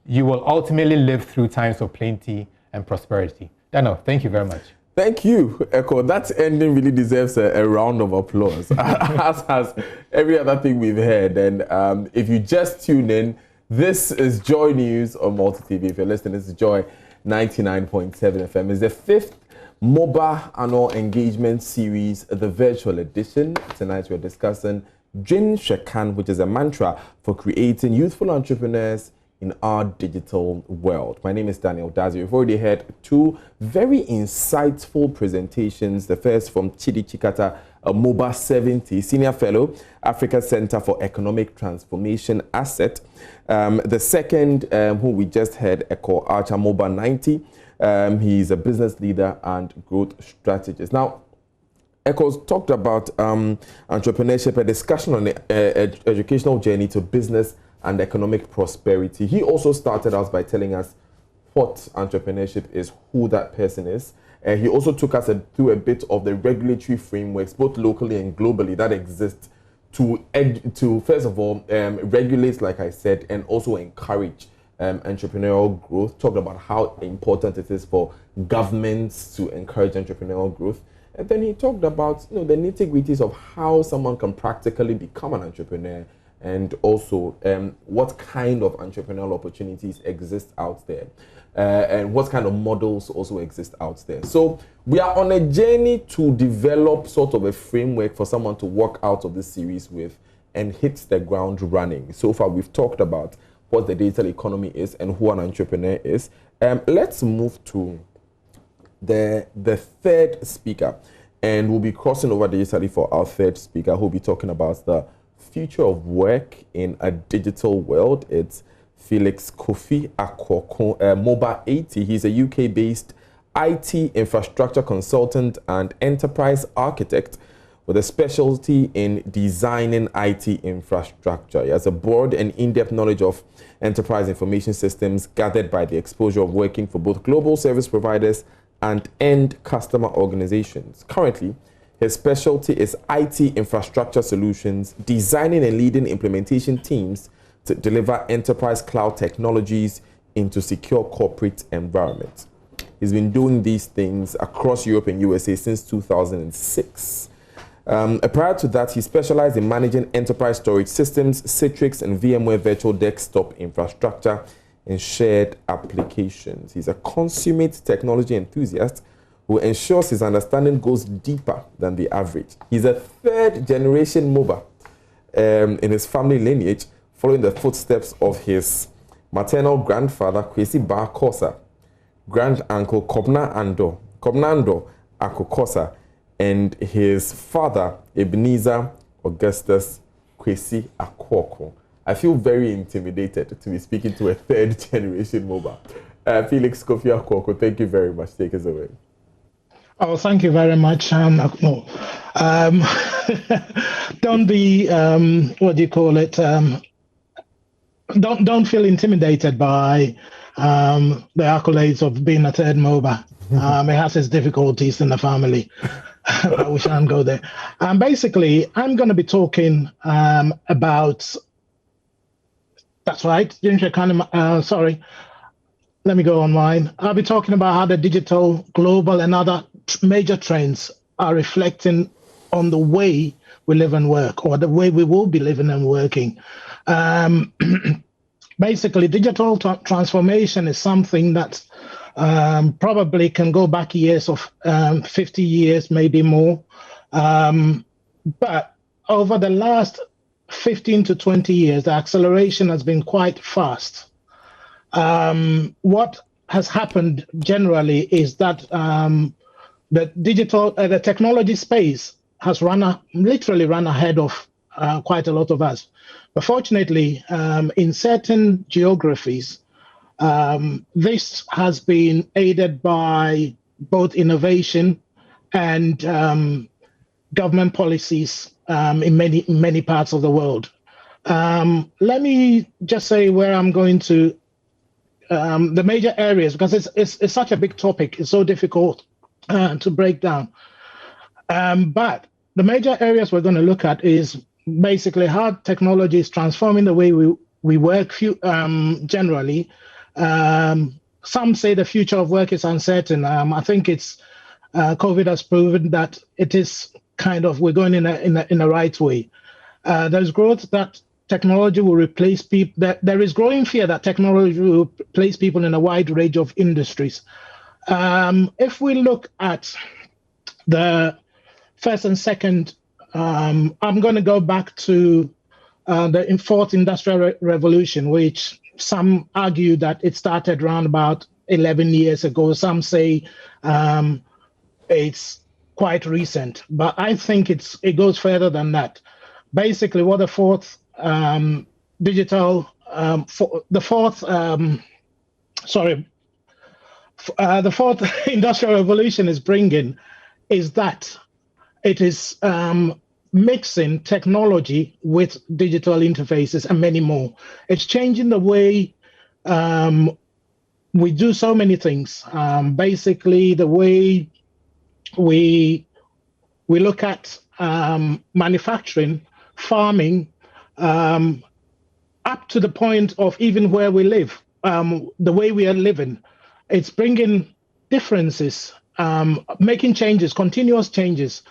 you will ultimately live through times of plenty and prosperity. Daniel, thank you very much. Thank you, Echo. That ending really deserves a round of applause, as has every other thing we've heard. And if you just tune in, this is Joy News on Multi TV. If you're listening, this is Joy 99.7 FM. It's the 5th MOBA Annual Engagement Series, the virtual edition. Tonight we're discussing Dwen Hwe Kan, which is a mantra for creating youthful entrepreneurs in our digital world. My name is Daniel Dazi. We've already heard two very insightful presentations. The first from Chidi Chikata, a MOBA 70, Senior Fellow, Africa Center for Economic Transformation Asset. The second, who we just heard, Echo Archer, MOBA 90. He's a business leader and growth strategist. Now, Echoes talked about entrepreneurship, a discussion on the educational journey to business and economic prosperity. He also started out by telling us what entrepreneurship is, who that person is. He also took us through a bit of the regulatory frameworks, both locally and globally, that exist to first of all, regulate, like I said, and also encourage entrepreneurial growth. Talked about how important it is for governments to encourage entrepreneurial growth. And then he talked about the nitty-gritties of how someone can practically become an entrepreneur, and also what kind of entrepreneurial opportunities exist out there, and what kind of models also exist out there. So we are on a journey to develop sort of a framework for someone to walk out of this series with and hit the ground running. So far, we've talked about what the digital economy is and who an entrepreneur is. Let's move to the third speaker, and we'll be crossing over digitally for our third speaker, who'll be talking about the future of work in a digital world. It's Felix Kofi Akwokun, MOBA 80. He's a UK-based IT infrastructure consultant and enterprise architect with a specialty in designing IT infrastructure. He has a broad and in-depth knowledge of enterprise information systems gathered by the exposure of working for both global service providers and end customer organizations. Currently, his specialty is IT infrastructure solutions, designing and leading implementation teams to deliver enterprise cloud technologies into secure corporate environments. He's been doing these things across Europe and USA since 2006. Prior to that, he specialized in managing enterprise storage systems, Citrix and VMware virtual desktop infrastructure, and shared applications. He's a consummate technology enthusiast who ensures his understanding goes deeper than the average. He's a third-generation MOBA in his family lineage, following the footsteps of his maternal grandfather, Kwesi Ba Kosa, grand-uncle Kobna Ando Akokosa, and his father, Ebenezer Augustus Kwesi Akwokun. I feel very intimidated to be speaking to a third-generation MOBA. Felix Kofi Akwokun, thank you very much. Take us away. Oh, thank you very much. No, don't be what do you call it? Don't feel intimidated by the accolades of being a third MOBA. It has its difficulties in the family. But we shan't go there. Basically, I'm going to be talking about. That's right, Dwen Hwe Kan. Sorry, let me go online. I'll be talking about how the digital, global, and other major trends are reflecting on the way we live and work, or the way we will be living and working. Basically, digital transformation is something that probably can go back years of 50 years, maybe more. But over the last 15 to 20 years, the acceleration has been quite fast. What has happened generally is that the technology space has literally run ahead of quite a lot of us. But fortunately, in certain geographies, this has been aided by both innovation and government policies in many parts of the world. Let me just say where I'm going to, the major areas, because it's such a big topic. It's so difficult to break down. But the major areas we're going to look at is basically how technology is transforming the way we work generally. Some say the future of work is uncertain. I think COVID has proven that it is we're going in a right way. There's growth that technology will replace people. There is growing fear that technology will replace people in a wide range of industries. If we look at the first and second, I'm going to go back to the fourth industrial revolution, which some argue that it started around about 11 years ago. Some say it's quite recent, but I think it goes further than that. Basically, what the fourth the fourth industrial revolution is bringing is that it is mixing technology with digital interfaces and many more. It's changing the way we do so many things. Basically, the way we look at manufacturing, farming, up to the point of even where we live, the way we are living. It's bringing differences, making changes, continuous changes.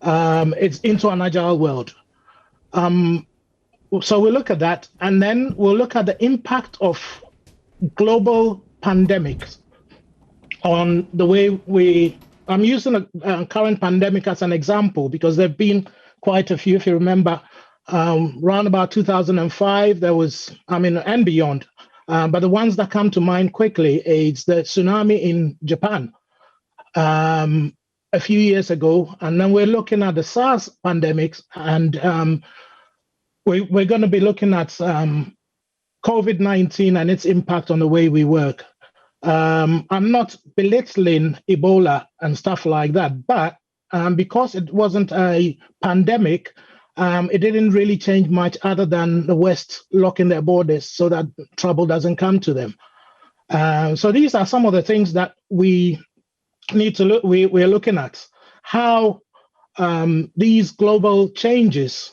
It's into an agile world. So we'll look at that, and then we'll look at the impact of global pandemics on the way I'm using a current pandemic as an example because there have been quite a few. If you remember, around about 2005, there was, and beyond. But the ones that come to mind quickly is the tsunami in Japan a few years ago. And then we're looking at the SARS pandemics, and we're going to be looking at COVID-19 and its impact on the way we work. I'm not belittling Ebola and stuff like that, but because it wasn't a pandemic, it didn't really change much other than the West locking their borders so that trouble doesn't come to them. So these are some of the things that we need to look. We're looking at how these global changes,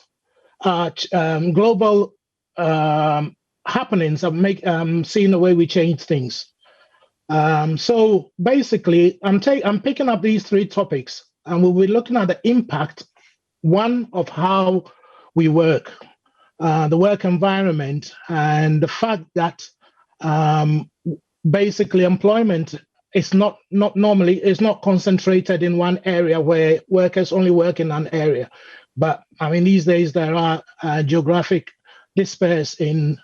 global happenings, have seen the way we change things. So basically, I'm picking up these three topics, and we'll be looking at the impact, one, of how we work, the work environment, and the fact that basically employment is not concentrated in one area where workers only work in an area. But these days there are geographic disparities in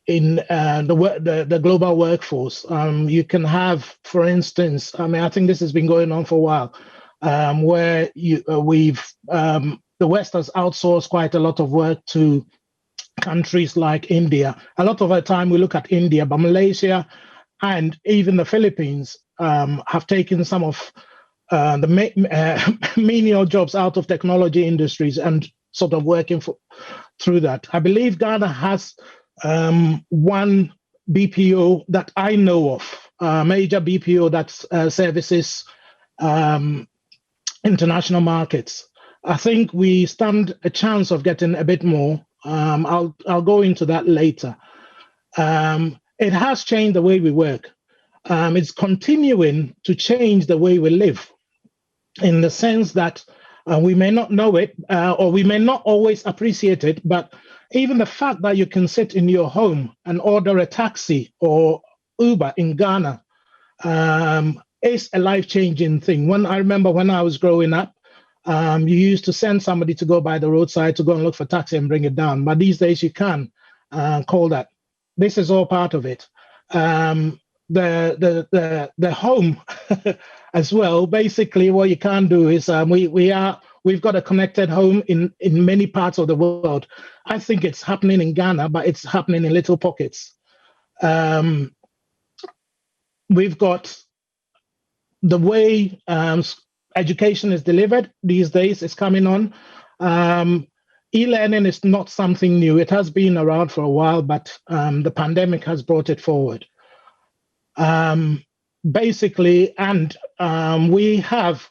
the global workforce. You can have, for instance, I think this has been going on for a while, where the West has outsourced quite a lot of work to countries like India. A lot of the time we look at India, but Malaysia and even the Philippines have taken some of the menial jobs out of technology industries and sort of working through that. I believe Ghana has one BPO that I know of, major BPO that services international markets. I think we stand a chance of getting a bit more. I'll go into that later. It has changed the way we work. It's continuing to change the way we live, in the sense that we may not know it, or we may not always appreciate it, but even the fact that you can sit in your home and order a taxi or Uber in Ghana is a life-changing thing. I remember when I was growing up, you used to send somebody to go by the roadside to go and look for taxi and bring it down. But these days you can call that. This is all part of it. The home as well. Basically, what you can do is we've got a connected home in many parts of the world. I think it's happening in Ghana, but it's happening in little pockets. We've got the way education is delivered these days is coming on. E-learning is not something new. It has been around for a while, but the pandemic has brought it forward. Basically, and we have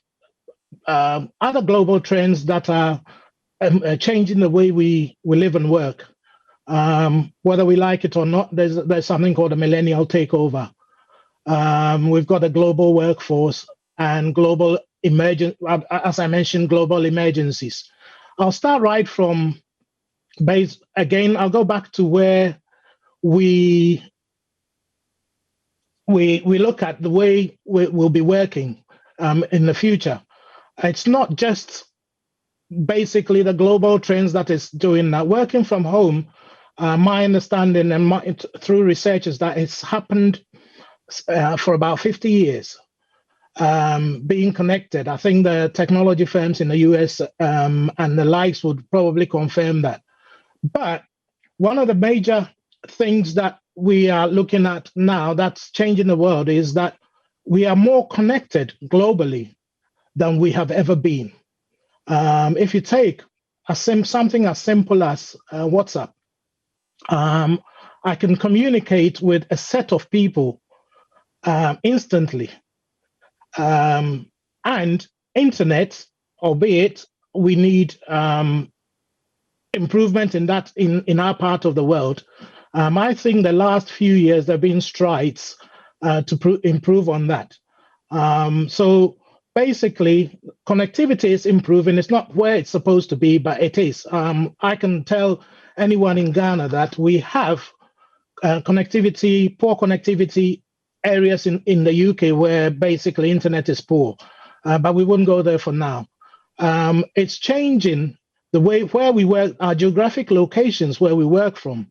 other global trends that are changing the way we live and work. Whether we like it or not, there's something called a millennial takeover. We've got a global workforce and global as I mentioned, global emergencies. I'll start right from base again. I'll go back to where we look at the way we'll be working in the future. It's not just basically the global trends that is doing that. Working from home, my understanding and through research is that it's happened for about 50 years. Being connected. I think the technology firms in the US and the likes would probably confirm that. But one of the major things that we are looking at now that's changing the world is that we are more connected globally than we have ever been. If you take something as simple as WhatsApp, I can communicate with a set of people instantly. And internet, albeit we need improvement in that in our part of the world. I think the last few years there have been strides to improve on that. So basically, connectivity is improving. It's not where it's supposed to be, but it is. I can tell anyone in Ghana that we have poor connectivity areas in the UK where basically internet is poor, but we wouldn't go there for now. It's changing the way where we work, our geographic locations where we work from,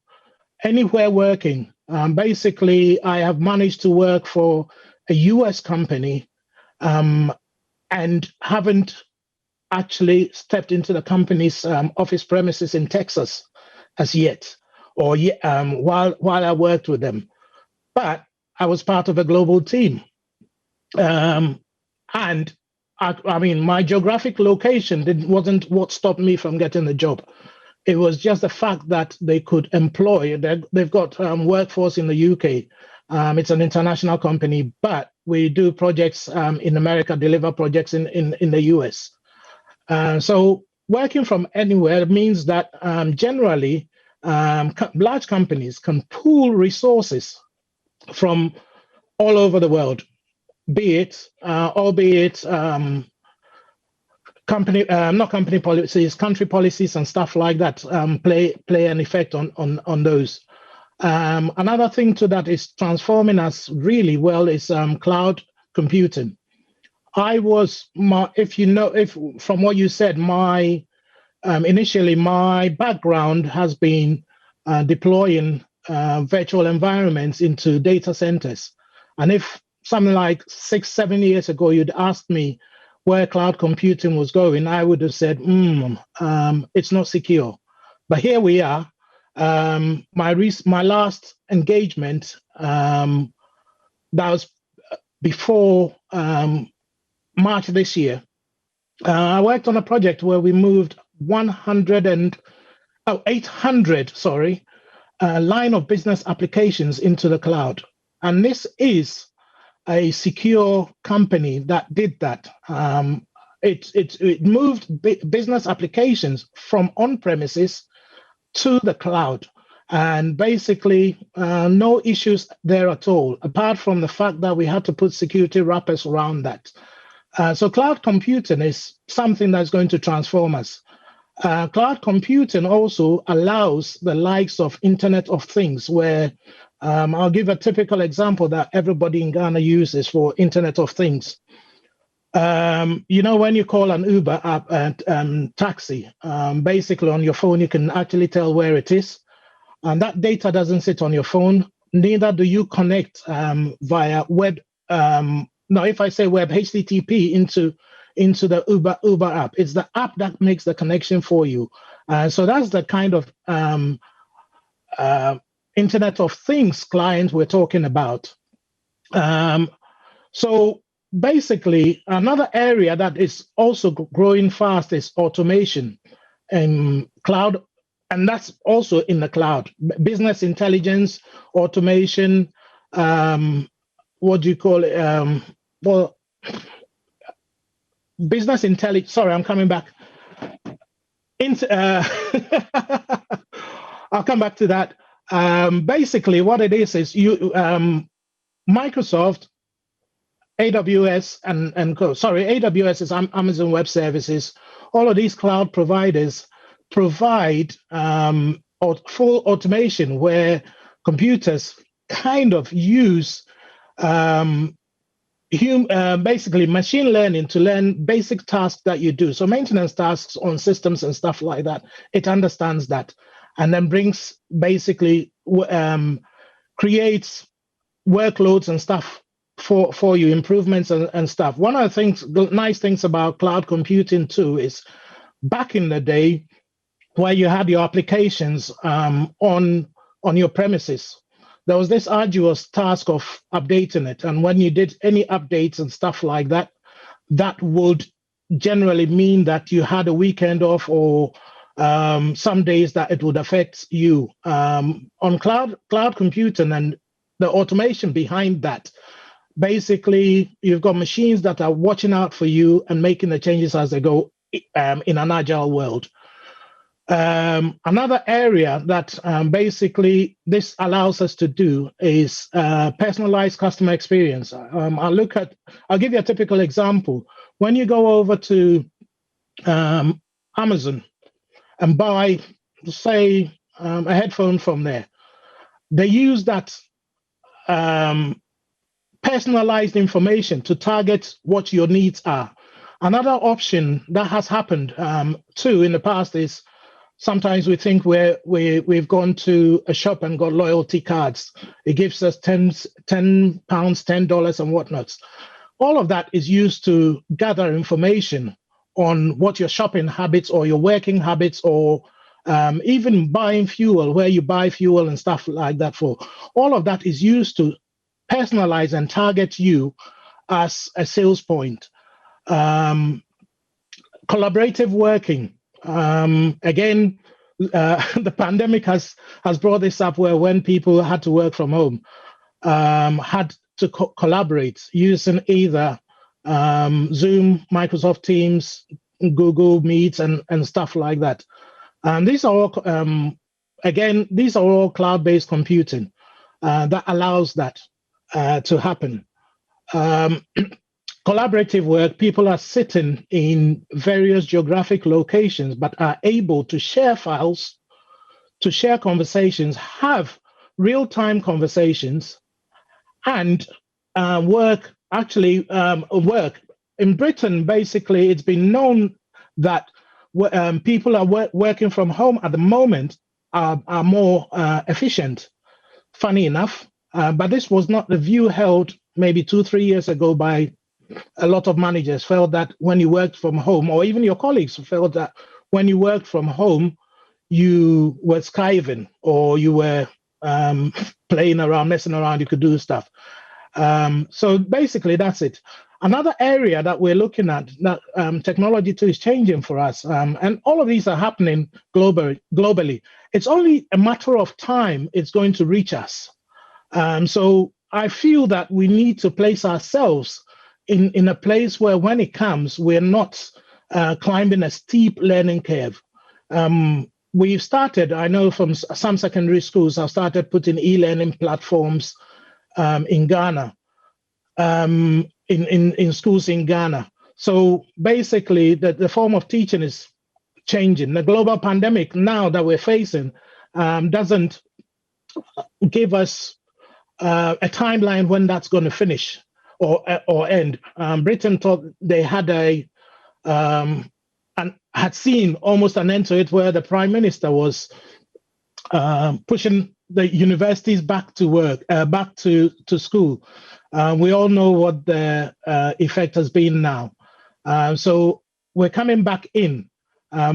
anywhere working. Basically, I have managed to work for a US company and haven't actually stepped into the company's office premises in Texas as yet, or while I worked with them. But I was part of a global team. And I mean, my geographic location wasn't what stopped me from getting the job. It was just the fact that they could employ, they've got workforce in the UK. It's an international company, but we do projects in America, deliver projects in the US. So working from anywhere means that generally large companies can pool resources from all over the world, albeit country policies and stuff like that play an effect on those. Another thing to that is transforming us really well is cloud computing. If from what you said, initially my background has been deploying virtual environments into data centers. And if something like 6-7 years ago you'd asked me where cloud computing was going, I would have said, it's not secure. But here we are. My last engagement, that was before March this year. I worked on a project where we moved 800 line of business applications into the cloud. And this is a secure company that did that. It moved business applications from on-premises to the cloud. And basically, no issues there at all, apart from the fact that we had to put security wrappers around that. So cloud computing is something that's going to transform us. Cloud computing also allows the likes of Internet of Things, where I'll give a typical example that everybody in Ghana uses for Internet of Things. When you call an Uber app and taxi, basically on your phone, you can actually tell where it is. And that data doesn't sit on your phone. Neither do you connect via web. If I say web, HTTP into the Uber app. It's the app that makes the connection for you. So that's the kind of Internet of Things client we're talking about. So basically, another area that is also growing fast is automation and cloud, and that's also in the cloud. Business intelligence, automation, what do you call it? Business intelligence. Sorry, I'm coming back. I'll come back to that. Basically, what it is Microsoft, AWS, AWS is Amazon Web Services. All of these cloud providers provide full automation where computers kind of use basically machine learning to learn basic tasks that you do. So maintenance tasks on systems and stuff like that, it understands that, and then creates workloads and stuff for you, improvements and stuff. One of the nice things about cloud computing too is back in the day where you had your applications on your premises, there was this arduous task of updating it. And when you did any updates and stuff like that, that would generally mean that you had a weekend off or some days that it would affect you. On cloud computing and the automation behind that, basically, you've got machines that are watching out for you and making the changes as they go in an agile world. Another area that basically this allows us to do is personalized customer experience. I'll give you a typical example. When you go over to Amazon and buy, say, a headphone from there, they use that personalized information to target what your needs are. Another option that has happened too in the past is sometimes we think we've gone to a shop and got loyalty cards. It gives us £10, $10 and whatnot. All of that is used to gather information on what your shopping habits or your working habits or even buying fuel, where you buy fuel and stuff like that for. All of that is used to personalize and target you as a sales point. Collaborative working. Again, the pandemic has brought this up where when people had to work from home, had to collaborate using either Zoom, Microsoft Teams, Google Meets, and stuff like that. And these are all, these are all cloud-based computing that allows that to happen. Collaborative work, people are sitting in various geographic locations, but are able to share files, to share conversations, have real-time conversations, and work. In Britain, basically, it's been known that people are working from home at the moment are more efficient, funny enough. But this was not the view held maybe 2-3 years ago by a lot of managers. Felt that when you worked from home, or even your colleagues felt that when you worked from home, you were skiving or you were playing around, messing around, you could do stuff. So basically, that's it. Another area that we're looking at that technology too is changing for us, and all of these are happening globally. It's only a matter of time it's going to reach us. So I feel that we need to place ourselves in a place where when it comes, we're not climbing a steep learning curve. We've started, I know from some secondary schools, have started putting e-learning platforms in Ghana, in schools in Ghana. So basically, the form of teaching is changing. The global pandemic now that we're facing doesn't give us a timeline when that's going to finish or end. Britain thought they had had seen almost an end to it, where the Prime Minister was pushing the universities back to work, back to school. We all know what the effect has been now. So we're coming back in.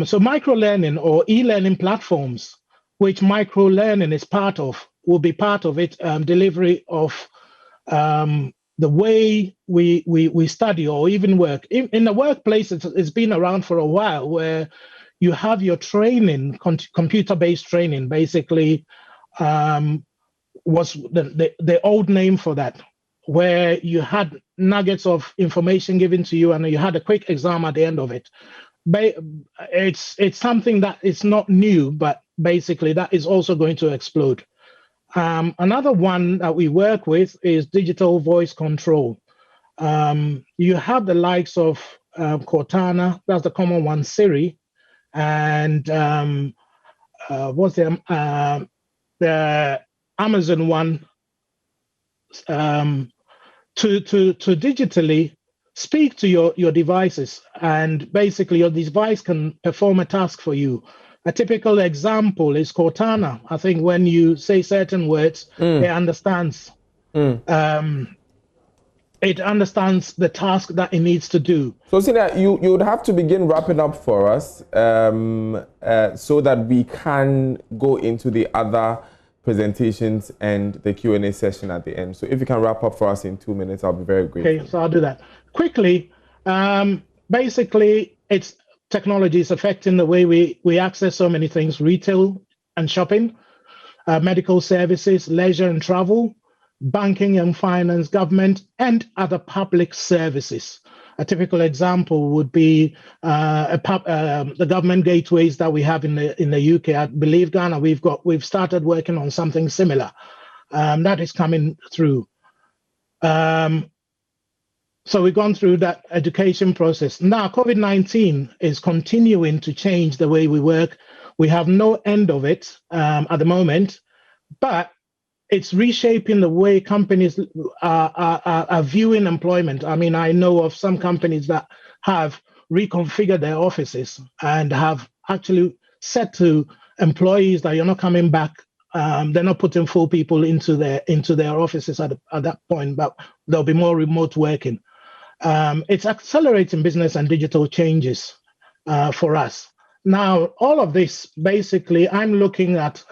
So micro-learning or e-learning platforms, which micro-learning is part of, will be part of it, delivery of the way we study or even work. In the workplace, it's been around for a while, where you have your training, computer-based training, basically was the old name for that, where you had nuggets of information given to you and you had a quick exam at the end of it. It's something that is not new, but basically that is also going to explode. Another one that we work with is digital voice control. You have the likes of Cortana, that's the common one, Siri, and what's the Amazon one, to digitally speak to your devices, and basically your device can perform a task for you. A typical example is Cortana. I think when you say certain words, it understands. It understands the task that it needs to do. So, Sina, you would have to begin wrapping up for us so that we can go into the other presentations and the Q&A session at the end. So if you can wrap up for us in 2 minutes, I'll be very grateful. Okay, so I'll do that. Quickly, basically, it's technology is affecting the way we access so many things: retail and shopping, medical services, leisure and travel, banking and finance, government, and other public services. A typical example would be the government gateways that we have in the UK. I believe Ghana, we've started working on something similar that is coming through. So we've gone through that education process. Now, COVID-19 is continuing to change the way we work. We have no end of it at the moment, but it's reshaping the way companies are viewing employment. I mean, I know of some companies that have reconfigured their offices and have actually said to employees that you're not coming back. They're not putting full people into their offices at that point, but there'll be more remote working. It's accelerating business and digital changes for us. Now, all of this, basically, I'm looking at,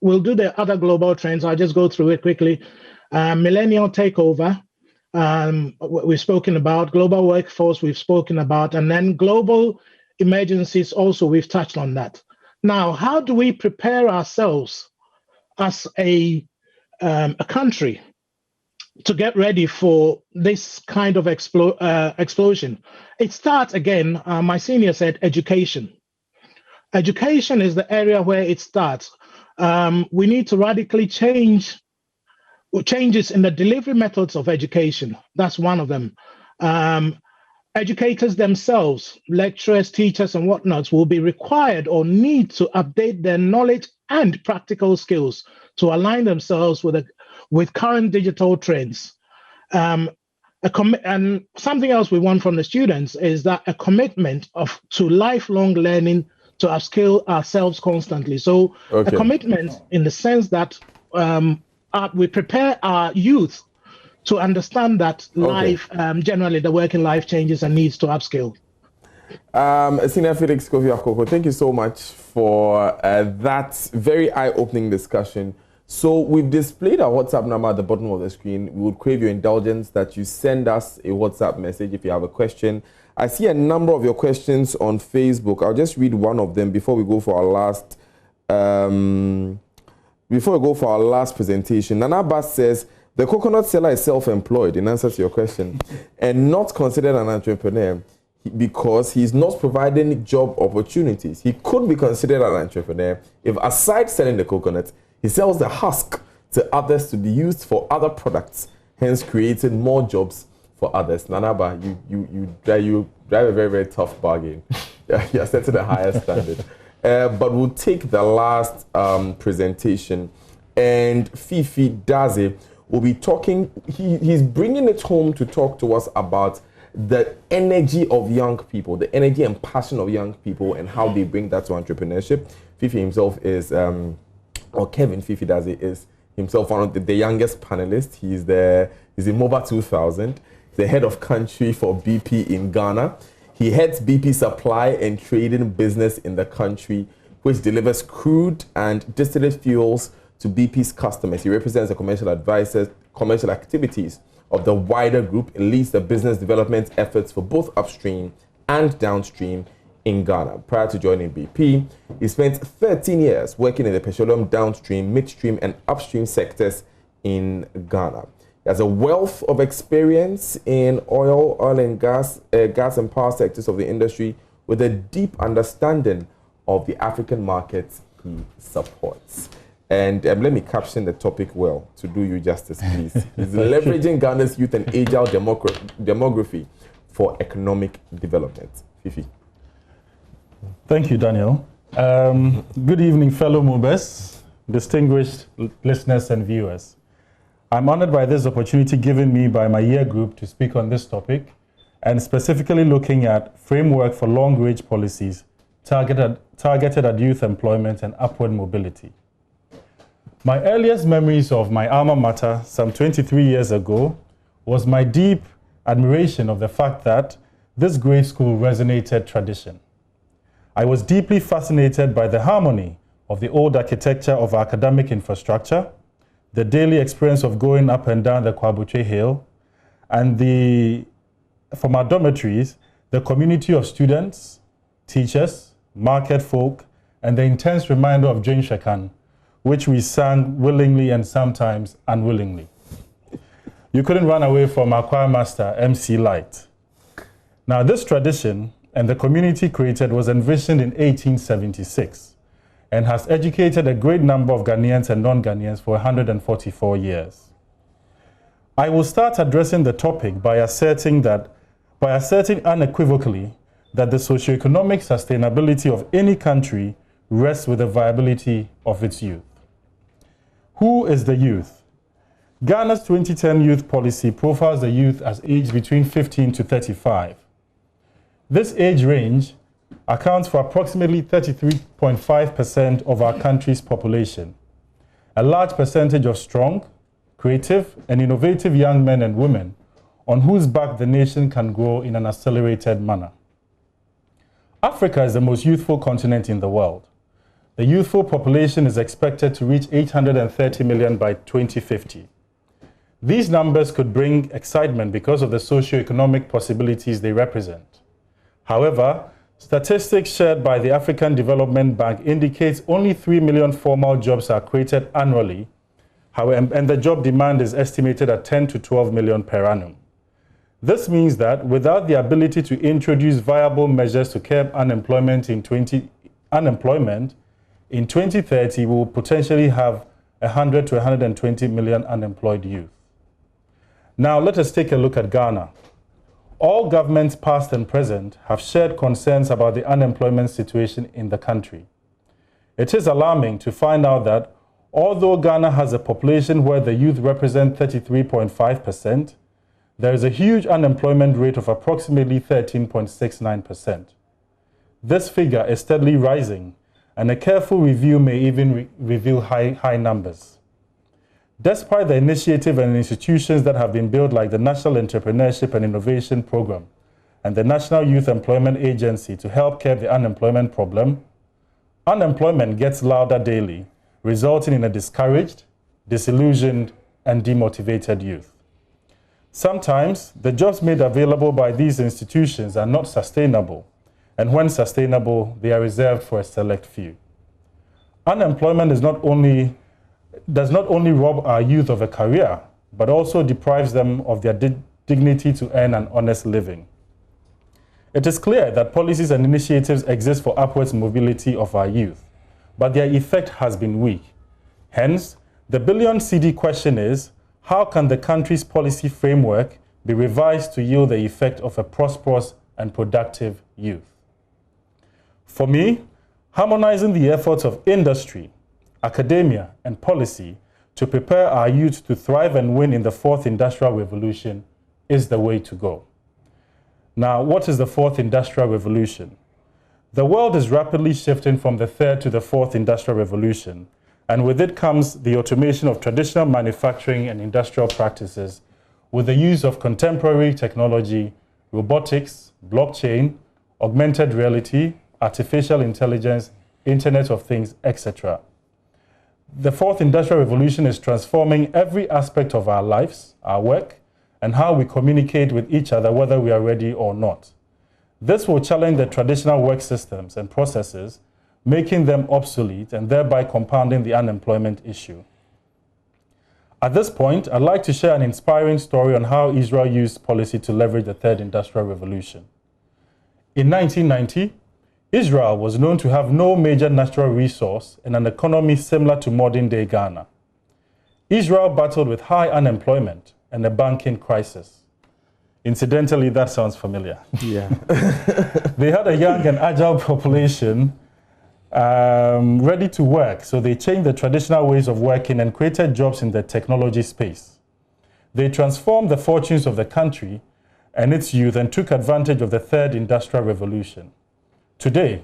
we'll do the other global trends. I'll just go through it quickly. Millennial takeover, we've spoken about. Global workforce, we've spoken about. And then global emergencies also, we've touched on that. Now, how do we prepare ourselves as a country to get ready for this kind of explosion? It starts, again, my senior said, education. Education is the area where it starts. We need to radically changes in the delivery methods of education. That's one of them. Educators themselves, lecturers, teachers, and whatnots will be required or need to update their knowledge and practical skills to align themselves with current digital trends. And something else we want from the students is that a commitment to lifelong learning, to upskill ourselves constantly. So a commitment in the sense that we prepare our youth to understand that life, generally the working life changes and needs to upskill. Senior Felix Kofi Akoko, thank you so much for that very eye-opening discussion. So we've displayed our WhatsApp number at the bottom of the screen. We would crave your indulgence that you send us a WhatsApp message if you have a question. I see a number of your questions on Facebook. I'll just read one of them before we go for our last presentation. Nana Bass says, the coconut seller is self-employed, in answer to your question, and not considered an entrepreneur because he's not providing job opportunities. He could be considered an entrepreneur if, aside selling the coconut, he sells the husk to others to be used for other products, hence creating more jobs for others. Nanaba, you drive a very, very tough bargain. You're setting a higher standard. But we'll take the last presentation, and Fifi Daze will be talking. He's bringing it home to talk to us about the energy of young people, the energy and passion of young people, and how they bring that to entrepreneurship. Fifi himself is, or Kevin Fifi Daze is himself one of the youngest panelists. He's in MOBA 2000. He's the head of country for BP in Ghana. He heads BP supply and trading business in the country, which delivers crude and distillate fuels to BP's customers. He represents the commercial activities of the wider group and leads the business development efforts for both upstream and downstream in Ghana. Prior to joining BP, he spent 13 years working in the petroleum downstream, midstream, and upstream sectors in Ghana. He has a wealth of experience in oil and gas and power sectors of the industry, with a deep understanding of the African markets he supports. And let me caption the topic well to do you justice, please. It's leveraging Ghana's youth and agile demography for economic development. Fifi. Thank you, Daniel. Good evening, fellow MOBAs, distinguished listeners and viewers. I'm honored by this opportunity given me by my year group to speak on this topic, and specifically looking at framework for long-range policies targeted at youth employment and upward mobility. My earliest memories of my alma mater, some 23 years ago, was my deep admiration of the fact that this great school resonated tradition. I was deeply fascinated by the harmony of the old architecture of our academic infrastructure, the daily experience of going up and down the Kwabuche Hill, and from our dormitories, the community of students, teachers, market folk, and the intense reminder of Dwen Hwe Kan, which we sang willingly and sometimes unwillingly. You couldn't run away from our choir master, MC Light. Now, this tradition and the community created was envisioned in 1876 and has educated a great number of Ghanaians and non-Ghanaians for 144 years. I will start addressing the topic by asserting unequivocally that the socioeconomic sustainability of any country rests with the viability of its youth. Who is the youth? Ghana's 2010 youth policy profiles the youth as aged between 15 to 35. This age range accounts for approximately 33.5% of our country's population, a large percentage of strong, creative, and innovative young men and women on whose back the nation can grow in an accelerated manner. Africa is the most youthful continent in the world. The youthful population is expected to reach 830 million by 2050. These numbers could bring excitement because of the socio-economic possibilities they represent. However, statistics shared by the African Development Bank indicates only 3 million formal jobs are created annually, and the job demand is estimated at 10 to 12 million per annum. This means that without the ability to introduce viable measures to curb unemployment in 2030, we will potentially have 100 to 120 million unemployed youth. Now, let us take a look at Ghana. All governments, past and present, have shared concerns about the unemployment situation in the country. It is alarming to find out that although Ghana has a population where the youth represent 33.5%, there is a huge unemployment rate of approximately 13.69%. This figure is steadily rising, and a careful review may even reveal high numbers. Despite the initiative and institutions that have been built like the National Entrepreneurship and Innovation Program and the National Youth Employment Agency to help curb the unemployment problem, unemployment gets louder daily, resulting in a discouraged, disillusioned, and demotivated youth. Sometimes, the jobs made available by these institutions are not sustainable, and when sustainable, they are reserved for a select few. Unemployment does not only rob our youth of a career, but also deprives them of their dignity to earn an honest living. It is clear that policies and initiatives exist for upwards mobility of our youth, but their effect has been weak. Hence, the billion CD question is, how can the country's policy framework be revised to yield the effect of a prosperous and productive youth? For me, harmonizing the efforts of industry, academia, and policy to prepare our youth to thrive and win in the fourth industrial revolution is the way to go. Now, what is the fourth industrial revolution? The world is rapidly shifting from the third to the fourth industrial revolution, and with it comes the automation of traditional manufacturing and industrial practices with the use of contemporary technology, robotics, blockchain, augmented reality, artificial intelligence, Internet of Things, etc. The fourth industrial revolution is transforming every aspect of our lives, our work, and how we communicate with each other, whether we are ready or not. This will challenge the traditional work systems and processes, making them obsolete and thereby compounding the unemployment issue. At this point, I'd like to share an inspiring story on how Israel used policy to leverage the third industrial revolution. In 1990, Israel was known to have no major natural resource and an economy similar to modern-day Ghana. Israel battled with high unemployment and a banking crisis. Incidentally, that sounds familiar. Yeah. They had a young and agile population ready to work, so they changed the traditional ways of working and created jobs in the technology space. They transformed the fortunes of the country and its youth and took advantage of the third industrial revolution. Today,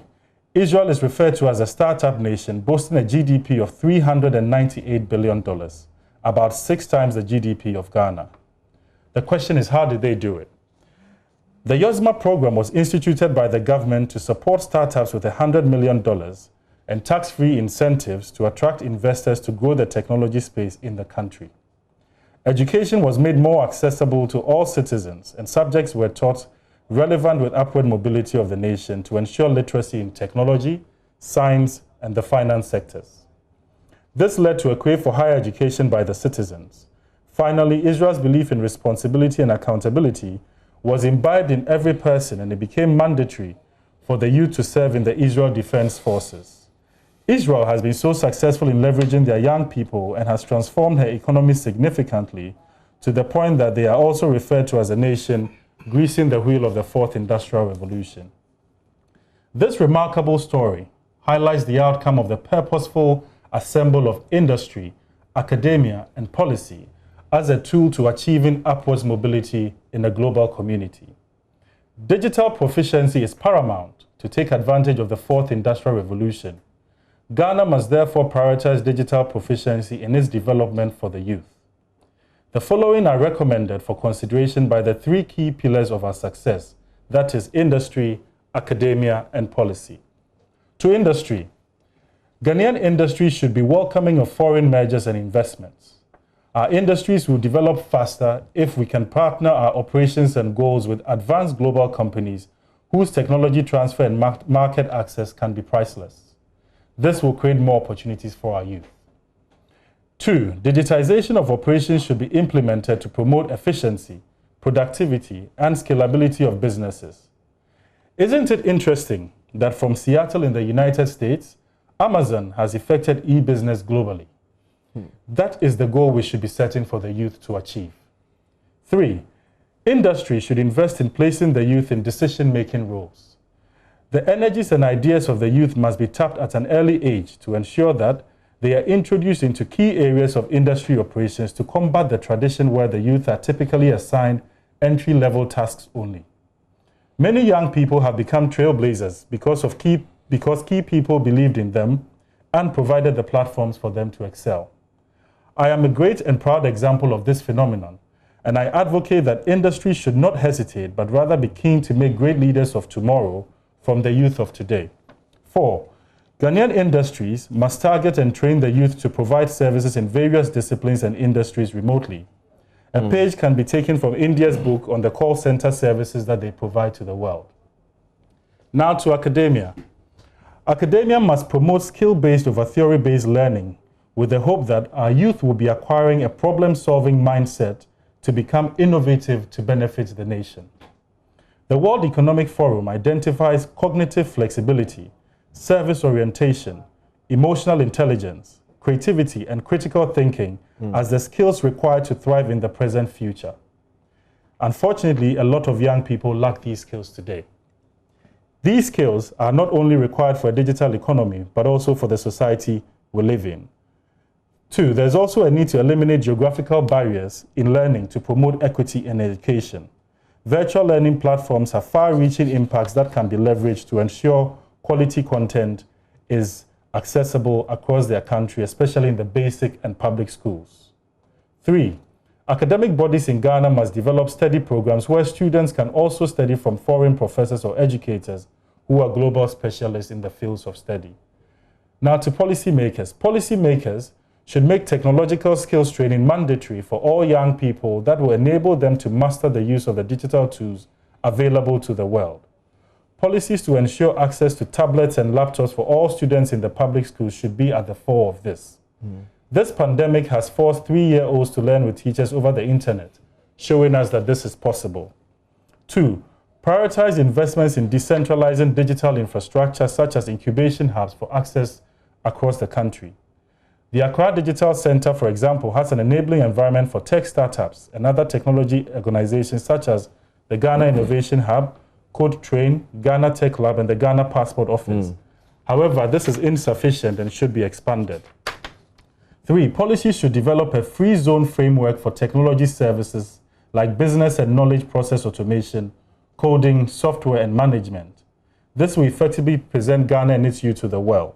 Israel is referred to as a startup nation, boasting a GDP of $398 billion, about 6 times the GDP of Ghana. The question is, how did they do it? The YOSMA program was instituted by the government to support startups with $100 million and tax-free incentives to attract investors to grow the technology space in the country. Education was made more accessible to all citizens, and subjects were taught relevant with upward mobility of the nation to ensure literacy in technology, science, and the finance sectors. This led to a crave for higher education by the citizens. Finally, Israel's belief in responsibility and accountability was imbibed in every person, and it became mandatory for the youth to serve in the Israel Defense Forces. Israel has been so successful in leveraging their young people and has transformed her economy significantly to the point that they are also referred to as a nation greasing the wheel of the fourth industrial revolution. This remarkable story highlights the outcome of the purposeful assembly of industry, academia, and policy as a tool to achieving upwards mobility in a global community. Digital proficiency is paramount to take advantage of the fourth industrial revolution. Ghana must therefore prioritize digital proficiency in its development for the youth. The following are recommended for consideration by the three key pillars of our success, that is industry, academia, and policy. To industry, Ghanaian industry should be welcoming of foreign mergers and investments. Our industries will develop faster if we can partner our operations and goals with advanced global companies whose technology transfer and market access can be priceless. This will create more opportunities for our youth. 2, digitization of operations should be implemented to promote efficiency, productivity, and scalability of businesses. Isn't it interesting that from Seattle in the United States, Amazon has effected e-business globally? That is the goal we should be setting for the youth to achieve. 3, industry should invest in placing the youth in decision-making roles. The energies and ideas of the youth must be tapped at an early age to ensure that they are introduced into key areas of industry operations to combat the tradition where the youth are typically assigned entry-level tasks only. Many young people have become trailblazers because key people believed in them and provided the platforms for them to excel. I am a great and proud example of this phenomenon, and I advocate that industry should not hesitate, but rather be keen to make great leaders of tomorrow from the youth of today. 4, Ghanaian industries must target and train the youth to provide services in various disciplines and industries remotely. A page can be taken from India's book on the call center services that they provide to the world. Now to academia. Academia must promote skill-based over theory-based learning with the hope that our youth will be acquiring a problem-solving mindset to become innovative to benefit the nation. The World Economic Forum identifies cognitive flexibility, service orientation, emotional intelligence, creativity, and critical thinking as the skills required to thrive in the present future. Unfortunately, a lot of young people lack these skills today. These skills are not only required for a digital economy, but also for the society we live in. 2, there's also a need to eliminate geographical barriers in learning to promote equity in education. Virtual learning platforms have far-reaching impacts that can be leveraged to ensure quality content is accessible across their country, especially in the basic and public schools. 3, academic bodies in Ghana must develop study programs where students can also study from foreign professors or educators who are global specialists in the fields of study. Now to policymakers. Policymakers should make technological skills training mandatory for all young people that will enable them to master the use of the digital tools available to the world. Policies to ensure access to tablets and laptops for all students in the public schools should be at the fore of this. This pandemic has forced 3-year-olds to learn with teachers over the internet, showing us that this is possible. 2, prioritize investments in decentralizing digital infrastructure such as incubation hubs for access across the country. The Accra Digital Center, for example, has an enabling environment for tech startups and other technology organizations such as the Ghana Innovation Hub, Code Train, Ghana Tech Lab, and the Ghana Passport Office. However, this is insufficient and should be expanded. 3, policies should develop a free zone framework for technology services like business and knowledge process automation, coding, software, and management. This will effectively present Ghana and its youth to the world.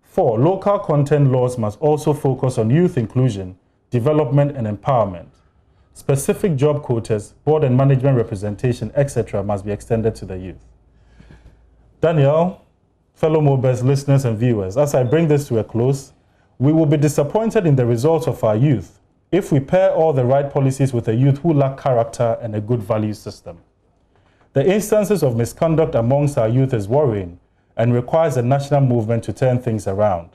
4, local content laws must also focus on youth inclusion, development, and empowerment. Specific job quotas, board and management representation, etc. must be extended to the youth. Daniel, fellow MOBAs, listeners, and viewers, as I bring this to a close, we will be disappointed in the results of our youth if we pair all the right policies with a youth who lack character and a good value system. The instances of misconduct amongst our youth is worrying and requires a national movement to turn things around.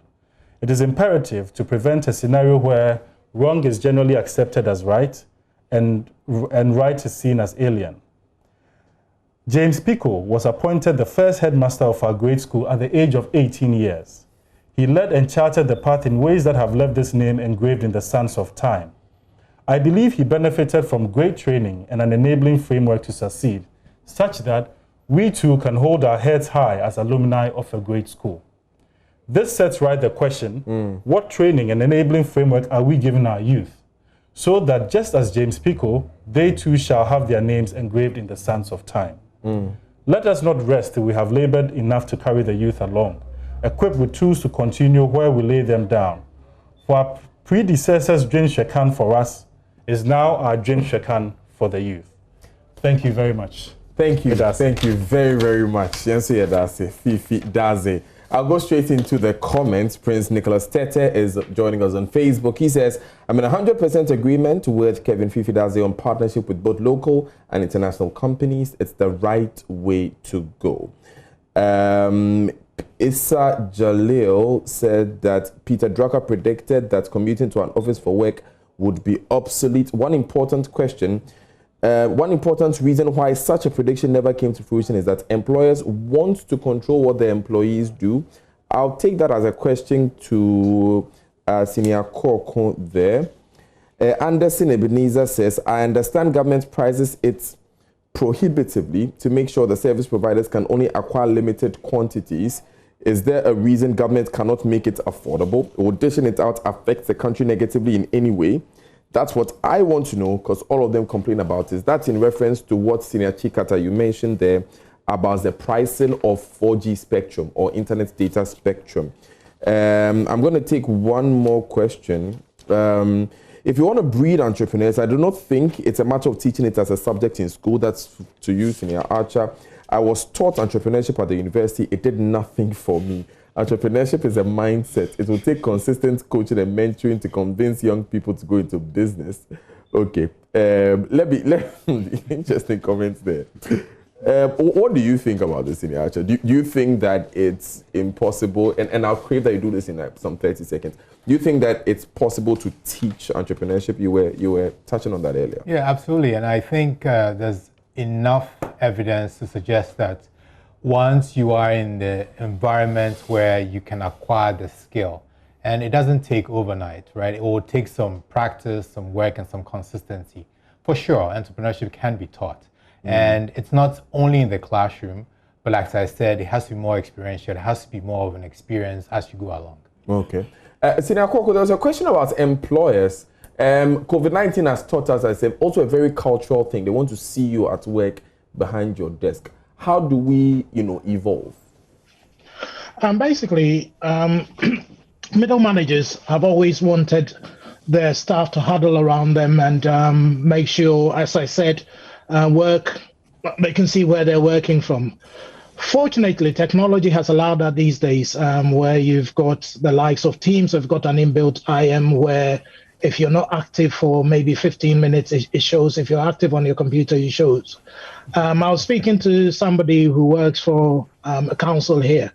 It is imperative to prevent a scenario where wrong is generally accepted as right and right is seen as alien. James Pico was appointed the first headmaster of our grade school at the age of 18 years. He led and charted the path in ways that have left this name engraved in the sands of time. I believe he benefited from great training and an enabling framework to succeed, such that we too can hold our heads high as alumni of a great school. This sets right the question, what training and enabling framework are we giving our youth? So that just as James Pico, they too shall have their names engraved in the sands of time. Let us not rest till we have labored enough to carry the youth along, equipped with tools to continue where we lay them down. For our predecessors' Dwen Hwe Kan for us is now our Dwen Hwe Kan for the youth. Thank you very much. Thank you. Thank you very, very much. Yensu Yedase, Fifi Daze. I'll go straight into the comments. Prince Nicholas Tete is joining us on Facebook. He says, I'm in 100% agreement with Kevin Fifi Daze on partnership with both local and international companies. It's the right way to go. Issa Jalil said that Peter Drucker predicted that commuting to an office for work would be obsolete. One important reason why such a prediction never came to fruition is that employers want to control what their employees do. I'll take that as a question to Senior Koko there. Anderson Ebenezer says, I understand government prices it prohibitively to make sure the service providers can only acquire limited quantities. Is there a reason government cannot make it affordable? Or dishing it out affects the country negatively in any way? That's what I want to know, because all of them complain about it. That's in reference to what Senior Chikata you mentioned there about the pricing of 4G spectrum or internet data spectrum. I'm going to take one more question. If you want to breed entrepreneurs, I do not think it's a matter of teaching it as a subject in school. That's to you, Senior Archer. I was taught entrepreneurship at the university. It did nothing for me. Entrepreneurship is a mindset. It will take consistent coaching and mentoring to convince young people to go into business. Okay. Interesting comments there. What do you think about this, Senior Archer? Do you think that it's impossible? And I'll crave that you do this in some 30 seconds. Do you think that it's possible to teach entrepreneurship? You were touching on that earlier. Yeah, absolutely. And I think there's enough evidence to suggest that once you are in the environment where you can acquire the skill, and it doesn't take overnight, right? It will take some practice, some work, and some consistency. For sure, entrepreneurship can be taught. And it's not only in the classroom, but like I said, it has to be more experiential. It has to be more of an experience as you go along. Okay. Senior Koko, there was a question about employers. COVID-19 has taught us, as I said, also a very cultural thing. They want to see you at work behind your desk. How do we, evolve? Basically, middle managers have always wanted their staff to huddle around them and make sure, as I said, they can see where they're working from. Fortunately, technology has allowed that these days, where you've got the likes of Teams, have got an inbuilt IM where if you're not active for maybe 15 minutes, it shows. If you're active on your computer, it shows. I was speaking to somebody who works for a council here,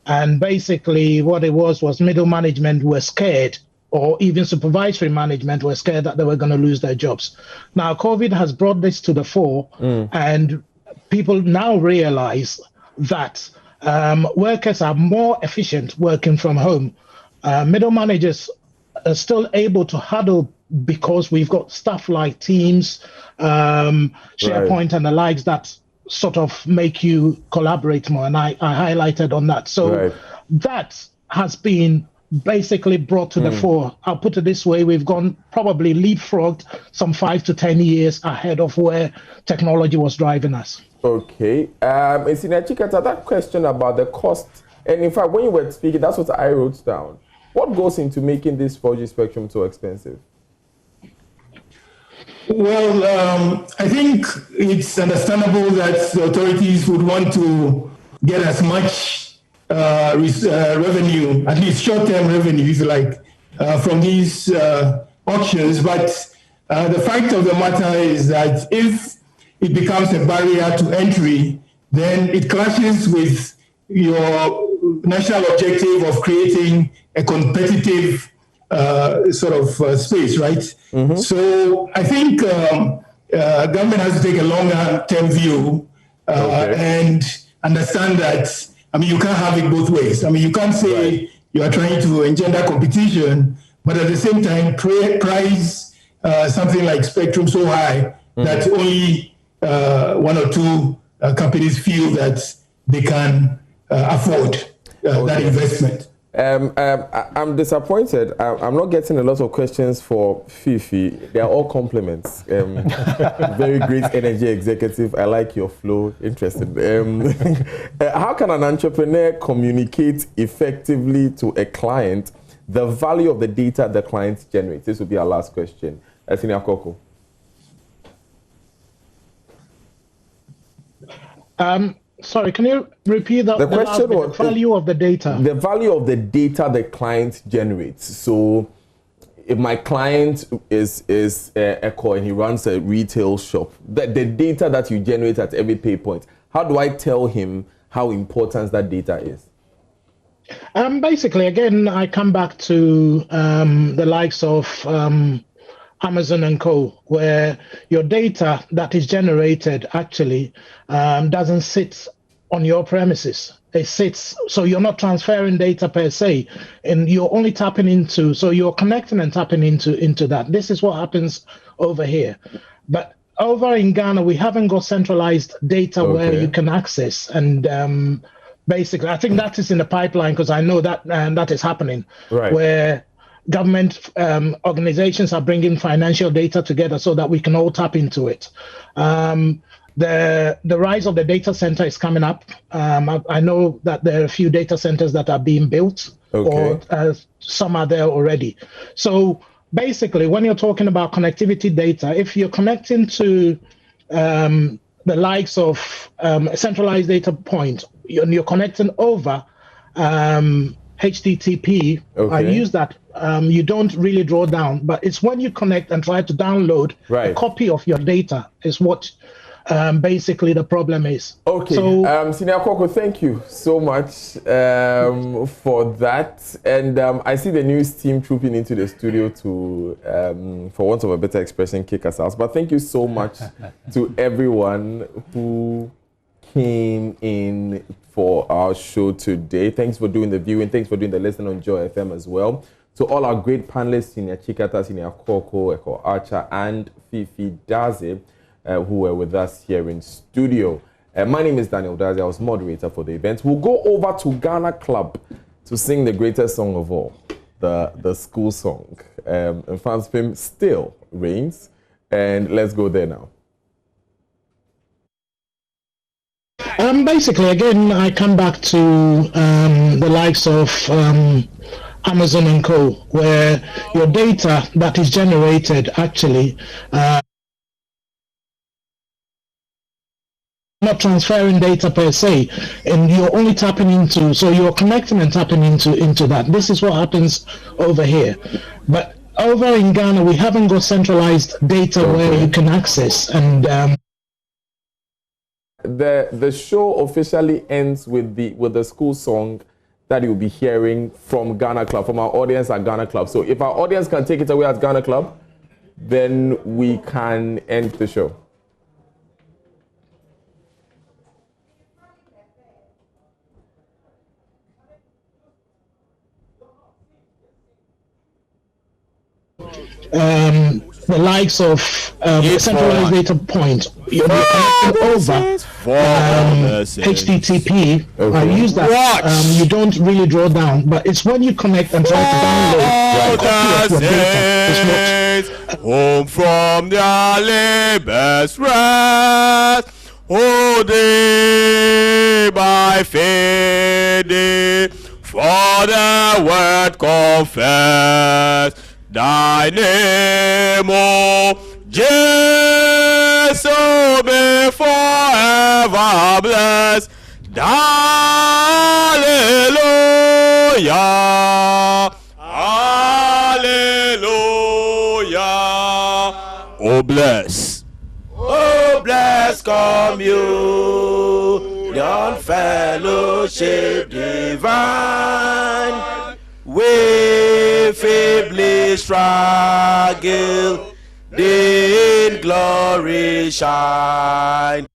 and basically what it was middle management were scared, or even supervisory management were scared that they were going to lose their jobs. Now, COVID has brought this to the fore, and people now realize that workers are more efficient working from home. Middle managers are still able to huddle because we've got stuff like Teams, SharePoint, and the likes that sort of make you collaborate more. And I highlighted on that. So that has been basically brought to the fore. I'll put it this way, we've gone probably leapfrogged some 5 to 10 years ahead of where technology was driving us. Okay. Senior Chikata, that question about the cost, and in fact, when you were speaking, that's what I wrote down. What goes into making this 4G spectrum so expensive? Well, I think it's understandable that the authorities would want to get as much revenue, at least short-term revenues, from these auctions. But the fact of the matter is that if it becomes a barrier to entry, then it clashes with your national objective of creating a competitive space, right? So I think government has to take a longer-term view and understand that, you can't have it both ways. You can't say you are trying to engender competition, but at the same time price something like spectrum so high that only one or two companies feel that they can afford that investment. I'm disappointed. I'm not getting a lot of questions for Fifi. They are all compliments. Very great energy executive. I like your flow. Interesting. How can an entrepreneur communicate effectively to a client the value of the data the client generates? This will be our last question. Senior Koko. Sorry, can you repeat that? The question was the value of the data. The value of the data the client generates. So, if my client is Echo and he runs a retail shop, the data that you generate at every pay point, how do I tell him how important that data is? Basically, again, I come back to the likes of Amazon and Co., where your data that is generated actually doesn't sit on your premises. It sits, so you're not transferring data per se, and you're only tapping into, so you're connecting and tapping into that. This is what happens over here. But over in Ghana, we haven't got centralized data where you can access, and basically, I think that is in the pipeline, because I know that that is happening, where government organizations are bringing financial data together so that we can all tap into it. The rise of the data center is coming up. I know that there are a few data centers that are being built, or some are there already. So basically, when you're talking about connectivity data, if you're connecting to the likes of a centralized data point, you're connecting over HTTP, I use that. You don't really draw down, but it's when you connect and try to download a copy of your data is what basically the problem is. Okay, so, Senior Koko, thank you so much for that. And I see the news team trooping into the studio to, for want of a better expression, kick us out. But thank you so much to everyone who came in for our show today. Thanks for doing the viewing. Thanks for doing the listening on Joy FM as well. To all our great panelists, Senior Chikata, Senior Koko, Eko Archer, and Fifi Daze, who were with us here in studio. My name is Daniel Daze. I was moderator for the event. We'll go over to Ghana Club to sing the greatest song of all, the school song. And fans film still reigns. And let's go there now. Basically, again, I come back to the likes of Amazon and Co., where your data that is generated actually not transferring data per se, and you're only tapping into, so you're connecting and tapping into that. This is what happens over here. But over in Ghana, we haven't got centralized data where you can access, and the show officially ends with the school song that you'll be hearing from Ghana Club, from our audience at Ghana Club. So if our audience can take it away at Ghana Club, then we can end the show. The likes of centralized data point, you're connecting over HTTP. I use that. You don't really draw down, but it's when you connect and try to download a copy of your data. Home from their labors rest, oh, day by day, for the word confess. Thy name, O Jesus, be forever blessed. Hallelujah, hallelujah. Oh bless, oh bless. blessed communion, fellowship divine, we feebly struggle, in glory shine.